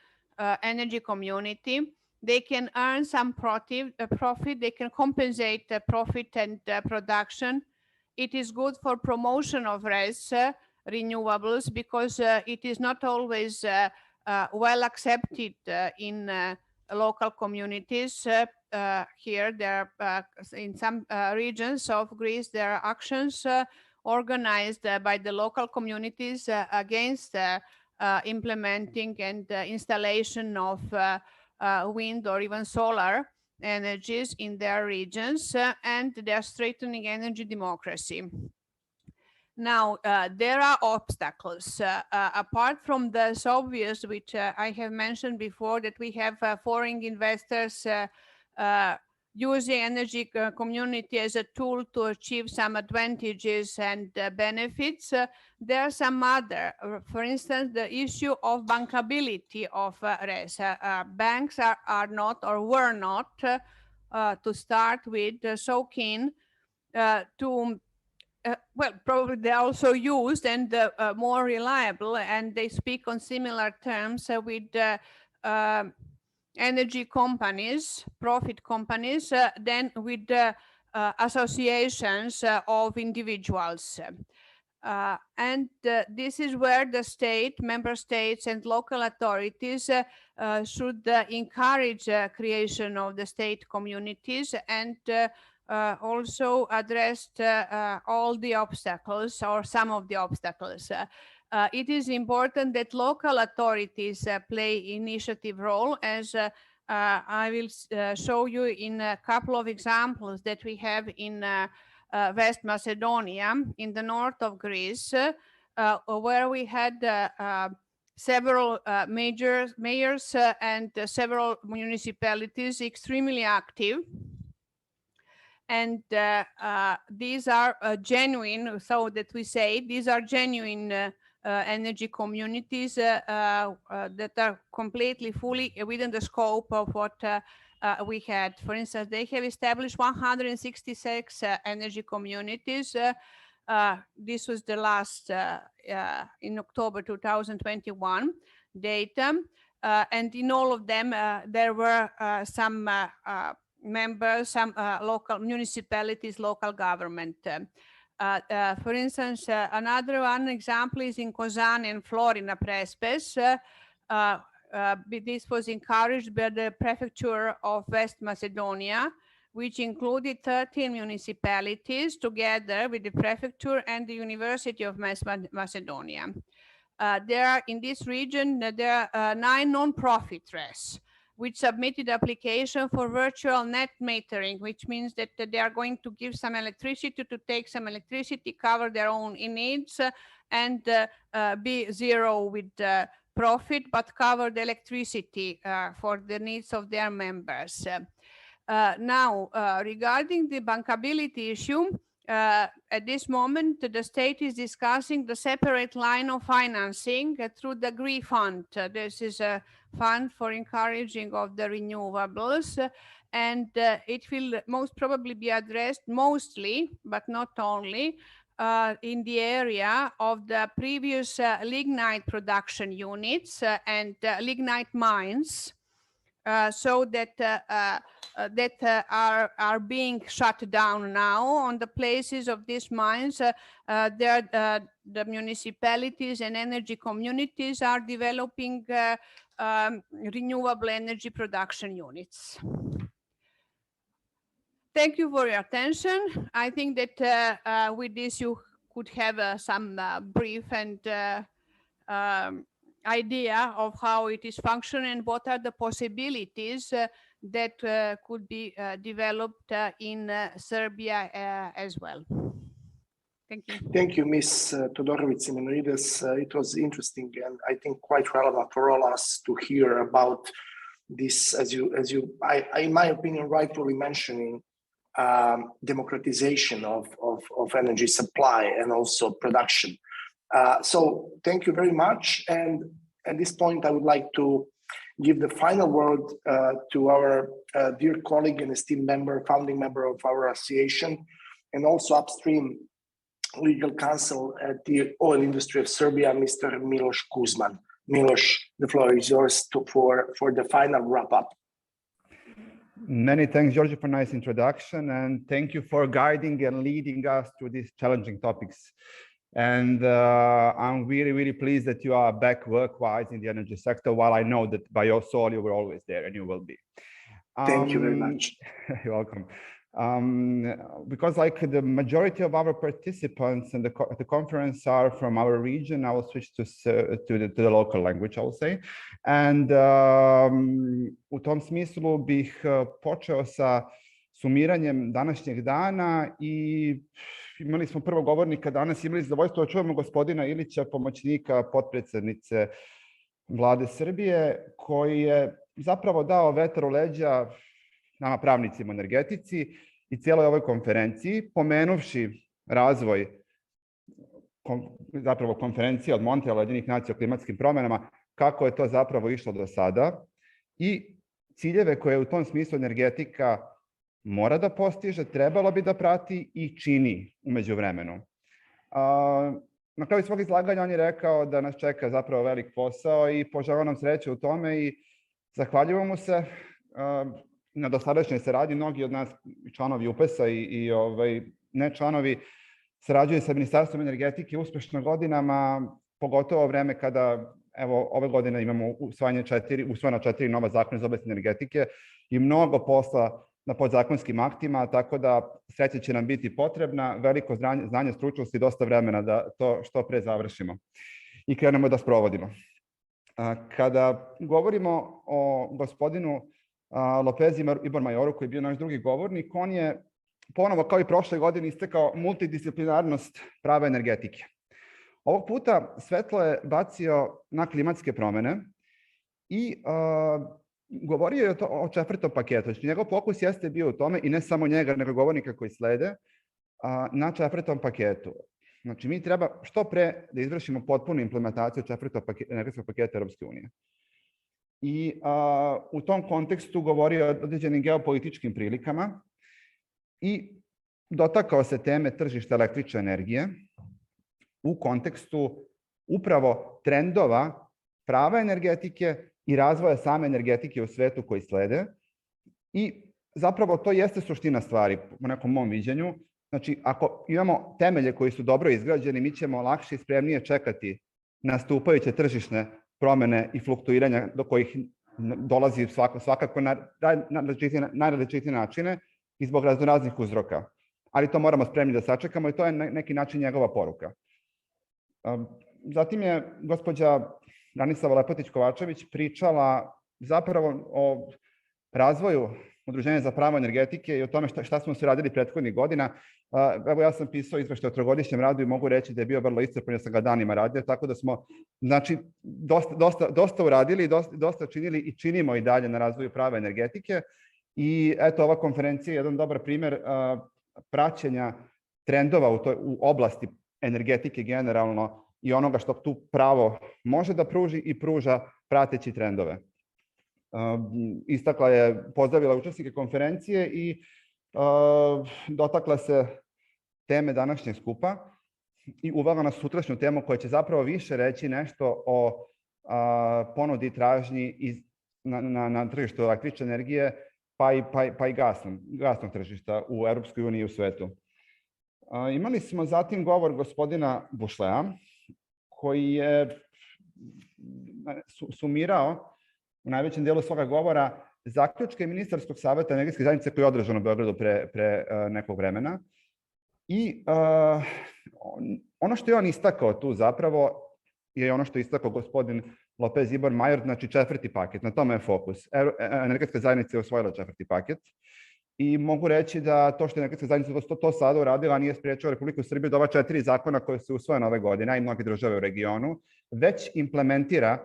energy community. They can earn some profit, they can compensate the profit and production. It is good for promotion of RES renewables, because it is not always well accepted in local communities. Here, there in some regions of Greece, there are actions organized by the local communities against implementing and installation of wind or even solar energies in their regions, and they are strengthening energy democracy. Now, there are obstacles, apart from the obvious, which I have mentioned before, that we have foreign investors using energy community as a tool to achieve some advantages and benefits. There are some other, for instance, the issue of bankability of RES. Banks are not, or were not, to start with, so keen to well, probably they're also used and more reliable, and they speak on similar terms with energy companies, profit companies, than with associations of individuals. This is where the state, member states, and local authorities should encourage creation of the state communities, and also addressed all the obstacles, or some of the obstacles. It is important that local authorities play initiative role, as I will show you in a couple of examples that we have in West Macedonia, in the north of Greece, where we had several mayors and several municipalities extremely active. And these are genuine, so that we say these are genuine energy communities that are completely, fully within the scope of what we had. For instance, they have established 166 energy communities. This was the last in October 2021 data. And in all of them, there were some members, some local municipalities, local government. For instance, another one example is in Kozani and Florina Prespes. This was encouraged by the prefecture of West Macedonia, which included 13 municipalities together with the prefecture and the University of West Macedonia. There are, in this region, there are 9 non-profit RES. which submitted application for virtual net metering, which means that they are going to give some electricity to take some electricity, cover their own needs, and be zero with profit, but cover the electricity for the needs of their members. Now, regarding the bankability issue, at this moment, the state is discussing the separate line of financing through the GRI fund. This is a fund for encouraging of the renewables, and it will most probably be addressed mostly, but not only, in the area of the previous lignite production units and lignite mines, so that are being shut down now. On the places of these mines, the municipalities and energy communities are developing renewable energy production units. Thank you for your attention. I think that with this you could have some brief and idea of how it is functioning and what are the possibilities that could be developed in Serbia as well. Thank you. Thank you, Ms. Todorović-Simenoidis. It was interesting and I think quite relevant for all us to hear about this, as you, in my opinion, rightfully mentioning democratization of energy supply and also production. So thank you very much. And at this point, I would like to give the final word to our dear colleague and esteemed member, founding member of our association, and also upstream legal counsel at the oil industry of Serbia, Mr. Miloš Kuzman. Miloš, the floor is yours for the final wrap up. Many thanks, George, for a nice introduction, and thank you for guiding and leading us through these challenging topics. And I'm really, really pleased that you are back work-wise in the energy sector, while I know that by your soul you were always there and you will be. Thank you very much. You're welcome. Because like the majority of our participants in the conference are from our region, I will switch to the local language, I will say. And u tom smislu bih počeo sa sumiranjem današnjeg dana i imali smo prvog govornika danas, imali zadovoljstvo da čujemo gospodina Ilića, pomoćnika potpredsjednice Vlade Srbije, koji je zapravo dao vetar u leđa nama pravnicima u energetici i cijeloj ovoj konferenciji, pomenuvši razvoj zapravo konferencije od Montreala Ujedinjenih nacija o klimatskim promjenama, kako je to zapravo išlo do sada i ciljeve koje u tom smislu energetika mora da postiže, trebalo bi da prati i čini u međuvremenu. Na kraju svog izlaganja on je rekao da nas čeka zapravo velik posao i poželao nam sreće u tome i zahvaljujemo mu se na dosadašnjoj saradnji. Mnogi od nas članovi UPES-a i ne članovi sarađuju sa Ministarstvom energetike uspešno godinama, pogotovo vreme kada evo ove godine imamo usvojena 4 nova zakona iz oblasti energetike i mnogo posla na podzakonskim aktima, tako da sreća će nam biti potrebna, veliko znanje, stručnost i dosta vremena da to što pre završimo i krenemo da sprovodimo. Kada govorimo o gospodinu Lopez Ibormajoru, koji je bio naš drugi govornik, on je ponovo kao i prošle godine istakao multidisciplinarnost prava energetike. Ovog puta svetlo je bacio na klimatske promene i govorio je o 4. paketu. Znači, njegov fokus jeste bio u tome, i ne samo njega, nego govornika koji slede, na 4. paketu. Znači, mi treba što pre da izvršimo potpunu implementaciju 4. energetskog paketa Europske unije. I u tom kontekstu govorio o određenim geopolitičkim prilikama i dotakao se teme tržišta električne energije u kontekstu upravo trendova prava energetike i razvoja same energetike u svetu koji slede. I zapravo to jeste suština stvari u nekom mom viđenju. Znači, ako imamo temelje koji su dobro izgrađeni, mi ćemo lakše i spremnije čekati nastupajuće tržišne promene i fluktuiranja do kojih dolazi svakako na najrazličitije načine i zbog raznoraznih uzroka. Ali to moramo spremni da sačekamo i to je na neki način njegova poruka. Zatim je gospođa Branislava Lepotić-Kovačević pričala zapravo o razvoju Udruženja za pravo energetike i o tome šta smo se radili prethodnih godina. Evo, ja sam pisao izveštaj o trogodišnjem radu i mogu reći da je bio vrlo iscrpan, ja sam ga danima radio, tako da smo dosta uradili i dosta činili i činimo i dalje na razvoju prava energetike. I eto, ova konferencija je jedan dobar primer praćenja trendova u oblasti energetike generalno i onoga što tu pravo može da pruži i pruža prateći trendove. Istakla je, pozdravila učesnike konferencije i dotakla se teme današnjeg skupa i uvela nas sutrašnju temu koja će zapravo više reći nešto o ponudi i tražnji na tržištu električne energije, pa i gasnog tržišta u Europskoj uniji i u svetu. Imali smo zatim govor gospodina Bušlea, koji je sumirao u najvećem dijelu svoga govora zaključke Ministarskog saveta energetske zajednice koji je održan u Beogradu pre nekog vremena. I ono što je on istakao tu zapravo je ono što je istakao gospodin Lopez Ibor Major, znači 4. paket, na tome je fokus. Energetska zajednica je osvojila 4. paket i mogu reći da to što je energetska zajednica to sada uradila nije spriječilo Republiku Srbiju da ova 4 zakona koje su usvojene ove godine, a i mnogi države u regionu, već implementira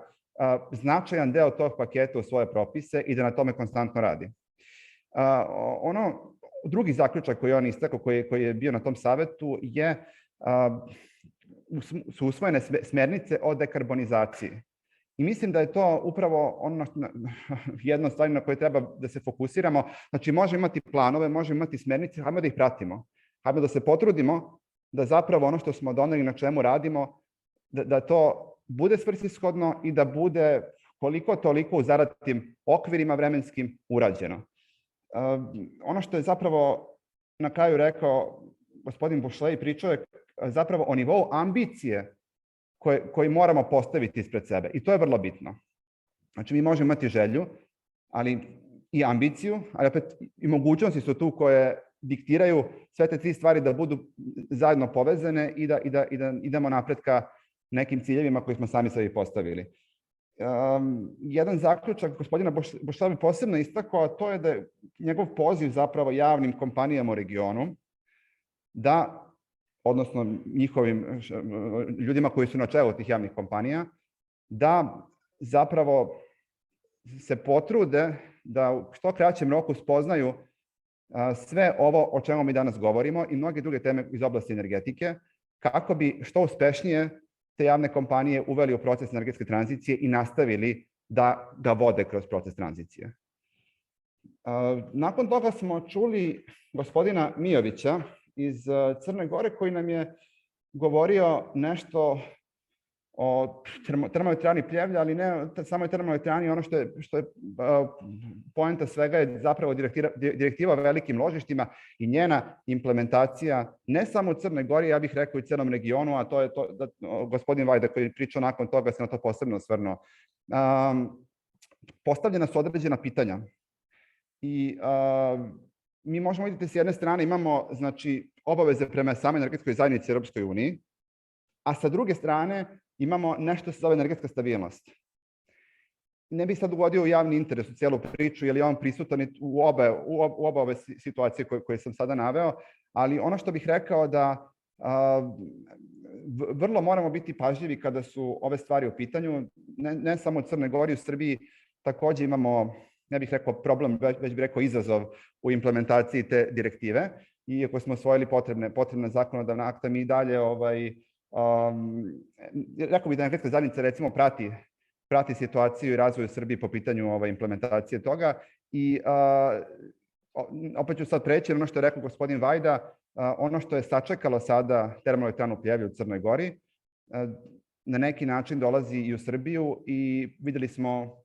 značajan deo tog paketa u svoje propise i da na tome konstantno radi. Drugi zaključak koji on istakao, koji je bio na tom savetu, su usvojene smernice o dekarbonizaciji. I mislim da je to upravo jedna stvar na kojoj treba da se fokusiramo. Znači, možemo imati planove, možemo imati smernice, hajmo da ih pratimo. Hajmo da se potrudimo da zapravo ono što smo doneli na čemu radimo, da to bude svrsishodno i da bude koliko toliko u zadatim okvirima vremenskim urađeno. Ono što je zapravo na kraju rekao gospodin Bušlej, pričao je zapravo o nivou ambicije koji moramo postaviti ispred sebe. I to je vrlo bitno. Znači, mi možemo imati želju, ali i ambiciju, ali opet i mogućnosti su tu koje diktiraju sve te 3 stvari da budu zajedno povezane i da idemo napred ka nekim ciljevima koji smo sami sebi postavili. Jedan zaključak gospodina Bušlea bi posebno istakao, a to je da je njegov poziv zapravo javnim kompanijama u regionu, odnosno njihovim ljudima koji su na čelu tih javnih kompanija, da zapravo se potrude da u što kraćem roku spoznaju sve ovo o čemu mi danas govorimo i mnoge druge teme iz oblasti energetike, kako bi što uspešnije te javne kompanije uveli u proces energetske tranzicije i nastavili da ga vode kroz proces tranzicije. Nakon toga smo čuli gospodina Mijovića iz Crne Gore koji nam je govorio nešto o termoelektrani Pljevlja, ali ne samo termoelektrani, ono što je poenta svega je zapravo direktiva o velikim ložištima i njena implementacija ne samo u Crnoj Gori, ja bih rekao i u celom regionu, a to je to da gospodin Vajda koji je pričao nakon toga se na to posebno osvrnuo. Postavljena su određena pitanja i mi možemo vidjeti s jedne strane imamo znači obaveze prema samoj energetskoj zajednici Europskoj uniji, a sa druge strane imamo nešto se zove energetska stabilnost. Ne bih sad uvodio u javni interes u cijelu priču, jer je on prisutan u oba ove situacije koje sam sada naveo, ali ono što bih rekao da vrlo moramo biti pažljivi kada su ove stvari u pitanju, ne samo u Crnoj Gori, u Srbiji takođe imamo, ne bih rekao problem, već bih rekao izazov u implementaciji te direktive, iako smo osvojili potrebne zakonodavne akta, mi dalje rekao bih da energetska zajednica recimo prati situaciju i razvoj u Srbiji po pitanju implementacije toga i opet ću sad preći ono što je rekao gospodin Vajda, ono što je sačekalo sada termoelektranu Pljevlju u Crnoj Gori, na neki način dolazi i u Srbiju i videli smo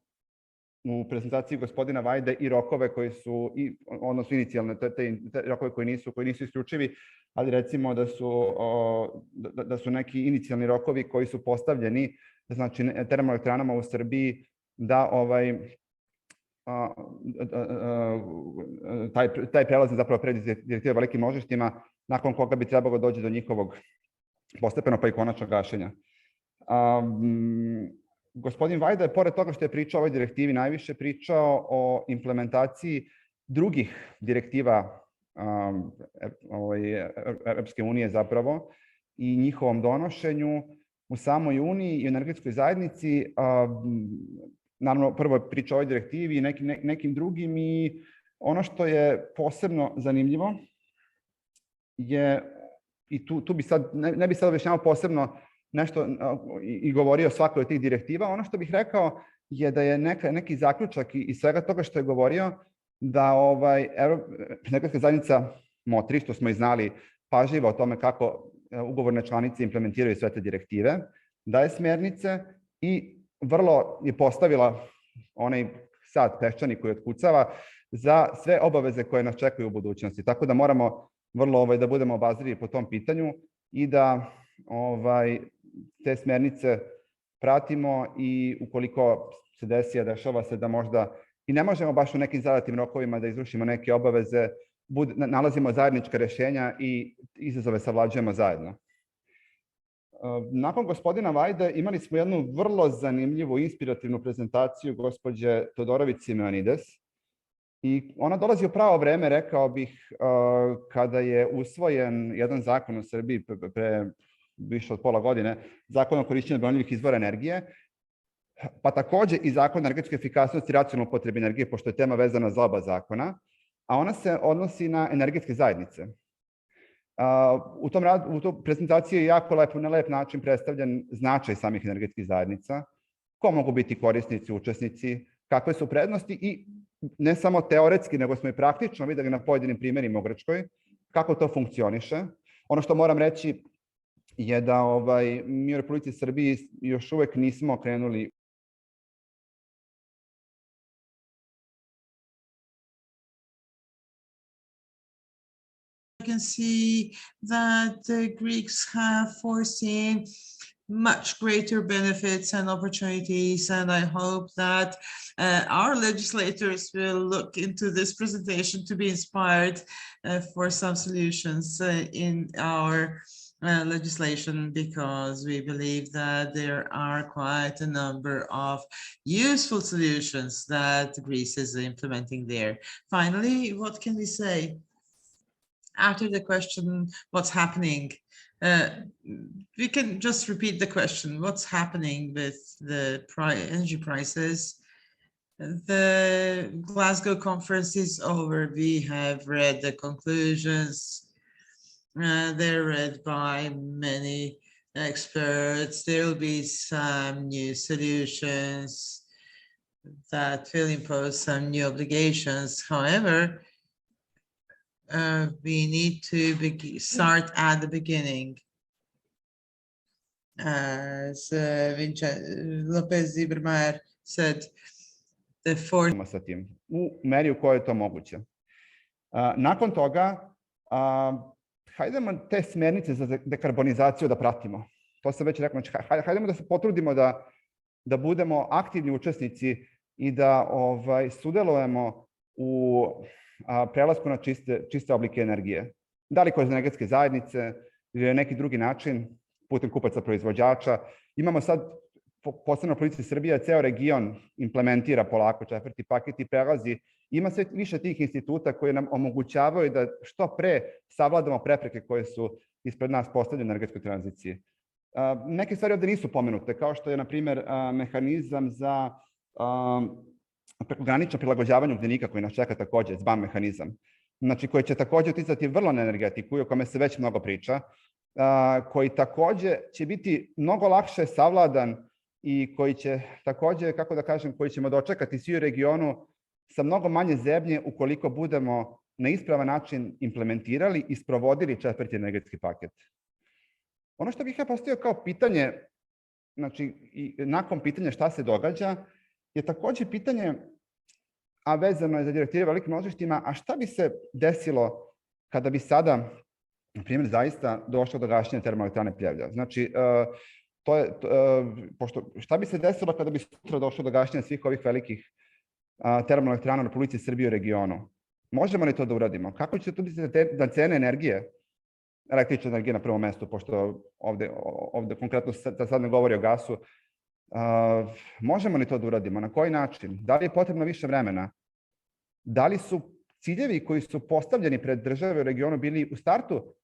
u prezentaciji gospodina Vajde i rokove koji su, odnosno inicijalne te rokove koji nisu isključivi, ali recimo da su neki inicijalni rokovi koji su postavljeni, znači termoelektranama u Srbiji, da taj prelaz zapravo pređe direktive o velikim ložištima, nakon koga bi trebalo doći do njihovog postepeno pa i konačnog gašenja. Gospodin Vajda je, pored toga što je pričao o ovoj direktivi, najviše pričao o implementaciji drugih direktiva Europske unije zapravo i njihovom donošenju u samoj Uniji i energetskoj zajednici. Naravno, prvo je pričao o ovoj direktivi i nekim drugim, i ono što je posebno zanimljivo je, i tu bi sad, ne bi sad objašnjavao posebno nešto i govorio o svakoj od tih direktiva, ono što bih rekao je da je neki zaključak iz svega toga što je govorio, da energetska zajednica motri, što smo i znali, pažljivo o tome kako ugovorne članice implementiraju sve te direktive, daje smjernice i vrlo je postavila onaj sad peščani koji otkucava za sve obaveze koje nas čekaju u budućnosti. Tako da moramo vrlo da budemo obazrivi po tom pitanju i da te smjernice pratimo, i ukoliko se desi, a dešava se da možda i ne možemo baš u nekim zadatim rokovima da izvršimo neke obaveze, nalazimo zajednička rješenja i izazove savlađujemo zajedno. Nakon gospodina Vajde imali smo jednu vrlo zanimljivu, inspirativnu prezentaciju gospođe Todorović-Simeonides, i ona dolazi u pravo vreme, rekao bih, kada je usvojen jedan zakon u Srbiji pre više od pola godine, zakon o korišćenju obnovljivih izvora energije, pa takođe i zakon o energetskoj efikasnosti i racionalnoj upotrebi energije, pošto je tema vezana za oba zakona, a ona se odnosi na energetske zajednice. U toj prezentaciji je jako na lep način predstavljen značaj samih energetskih zajednica, ko mogu biti korisnici, učesnici, kakve su prednosti, i ne samo teoretski, nego smo i praktično videli na pojedinim primjerima u Grčkoj kako to funkcioniše. Ono što moram reći je da mi u Republici Srbiji još uvek nismo krenuli I can see that the Greeks have foreseen much greater benefits and opportunities, and I hope that our legislators will look into this presentation to be inspired for some solutions in our legislation, because we believe that there are quite a number of useful solutions that Greece is implementing there. Finally, what can we say? After the question, what's happening? We can just repeat the question. What's happening with the energy prices? The Glasgow conference is over. We have read the conclusions. They're read by many experts. There will be some new solutions that will impose some new obligations. However, we need to start at the beginning. As Lopez Ibermayer said, sa tim, u meri u kojoj je to moguće. Nakon toga, hajdemo te smjernice za dekarbonizaciju da pratimo. To sam već rekao, hajdemo da se potrudimo da budemo aktivni učesnici i da sudelujemo u prelasku na čiste oblike energije. Da li kroz energetske zajednice ili neki drugi način, putem kupaca proizvođača. Imamo sad, posebno Republici Srbije, ceo region implementira polako 4. paket i prelazi. Ima sve više tih instituta koji nam omogućavaju da što pre savladamo prepreke koje su ispred nas postavljene u energetskoj tranziciji. Neke stvari ovde nisu pomenute, kao što je, na primjer, mehanizam za prekogranično prilagođavanje ugljenika koji nas čeka takođe, ZBAM mehanizam, znači koji će takođe uticati vrlo na energetiku i o kome se već mnogo priča, koji takođe će biti mnogo lakše savladan i koji će takođe, kako da kažem, koji ćemo dočekati svi u regionu sa mnogo manje zebnje ukoliko budemo na ispravan način implementirali i sprovodili 4. energetski paket. Ono što bih ja postavio kao pitanje, znači i nakon pitanja šta se događa, je takođe pitanje, a vezano je za direktive velikim množištima, a šta bi se desilo kada bi sada, na primjer, zaista došlo do gašenja termoelektrane Pljevlja? Znači, šta bi se desilo kada bi sutra došlo do gašenja svih ovih velikih termoelektrana u Republici Srbiji u regionu? Možemo li to da uradimo? Kako će se to uticati na cene energije? Električna energija na prvom mestu, pošto ovde konkretno sad ne govori o gasu. Možemo li to da uradimo? Na koji način? Da li je potrebno više vremena? Da li su ciljevi koji su postavljeni pred države u regionu bili u startu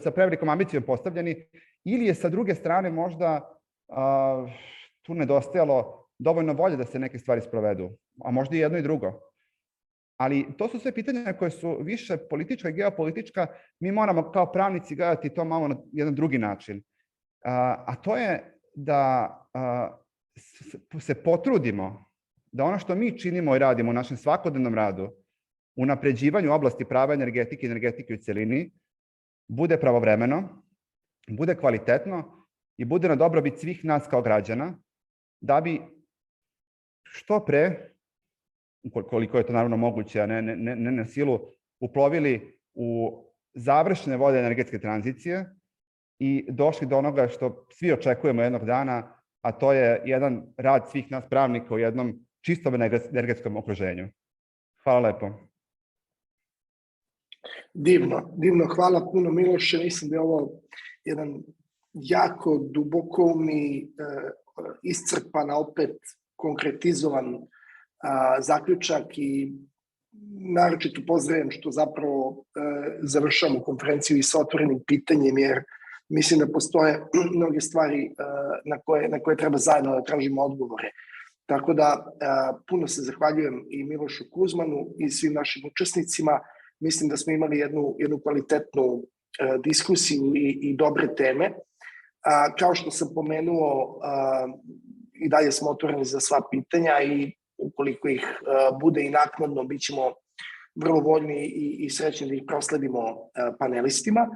sa prevelikom ambicijom postavljeni ili je sa druge strane možda tu nedostajalo dovoljno volje da se neke stvari sprovedu, a možda i jedno i drugo. Ali to su sve pitanja koje su više politička i geopolitička. Mi moramo kao pravnici gledati to malo na jedan drugi način. A to je da se potrudimo da ono što mi činimo i radimo u našem svakodnevnom radu, u unapređivanju oblasti prava energetike i energetike u celini, bude pravovremeno, bude kvalitetno i bude na dobrobit svih nas kao građana, da bi što pre, koliko je to naravno moguće, a ne na silu, uplovili u završne vode energetske tranzicije i došli do onoga što svi očekujemo jednog dana, a to je jedan rad svih nas pravnika u jednom čistom energetskom okruženju. Hvala lepo. Divno, hvala puno Miloše. Mislim da je ovo jedan jako dubokoumni, iscrpan, a opet konkretizovan zaključak i naročito pozdravljam što zapravo završamo konferenciju i sa otvorenim pitanjem, jer mislim da postoje mnoge stvari na koje treba zajedno da tražimo odgovore. Tako da puno se zahvaljujem i Milošu Kuzmanu i svim našim učesnicima. Mislim da smo imali jednu kvalitetnu diskusiju i dobre teme. Kao što sam pomenuo, i dalje smo otvoreni za sva pitanja i ukoliko ih bude i naknadno, bit ćemo vrlo voljni i srećni da ih prosledimo panelistima.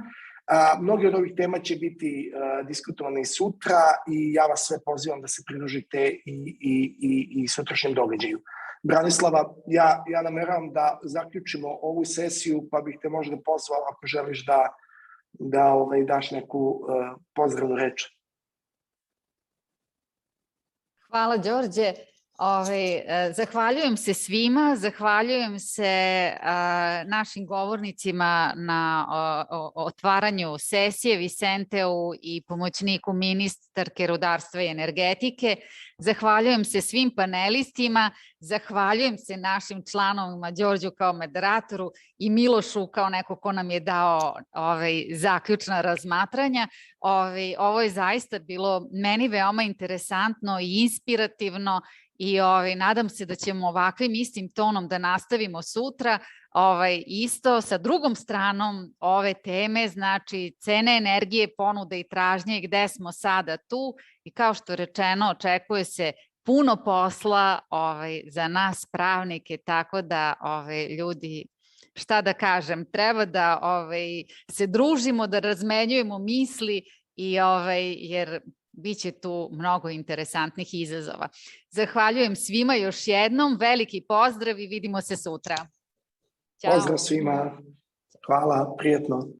Mnogi od ovih tema će biti diskutovane i sutra i ja vas sve pozivam da se pridružite i sutrašnjem događaju. Branislava, ja nameravam da zaključimo ovu sesiju, pa bih te možda pozvao ako želiš da daš neku pozdravnu reč. Hvala, Đorđe. Zahvaljujem se svima, zahvaljujem se našim govornicima na otvaranju sesije, Vicenteu i pomoćniku ministarke rudarstva i energetike. Zahvaljujem se svim panelistima, zahvaljujem se našim članovima, Đorđu kao moderatoru i Milošu kao neko ko nam je dao zaključna razmatranja. Ovo je zaista bilo meni veoma interesantno i inspirativno i nadam se da ćemo ovakvim istim tonom da nastavimo sutra, isto sa drugom stranom ove teme, znači cene energije, ponude i tražnje, gde smo sada tu i kao što je rečeno, očekuje se puno posla za nas pravnike, tako da ljudi, šta da kažem, treba da se družimo, da razmenjujemo misli jer biće tu mnogo interesantnih izazova. Zahvaljujem svima još jednom, veliki pozdrav i vidimo se sutra. Ćao. Pozdrav svima, hvala, prijetno.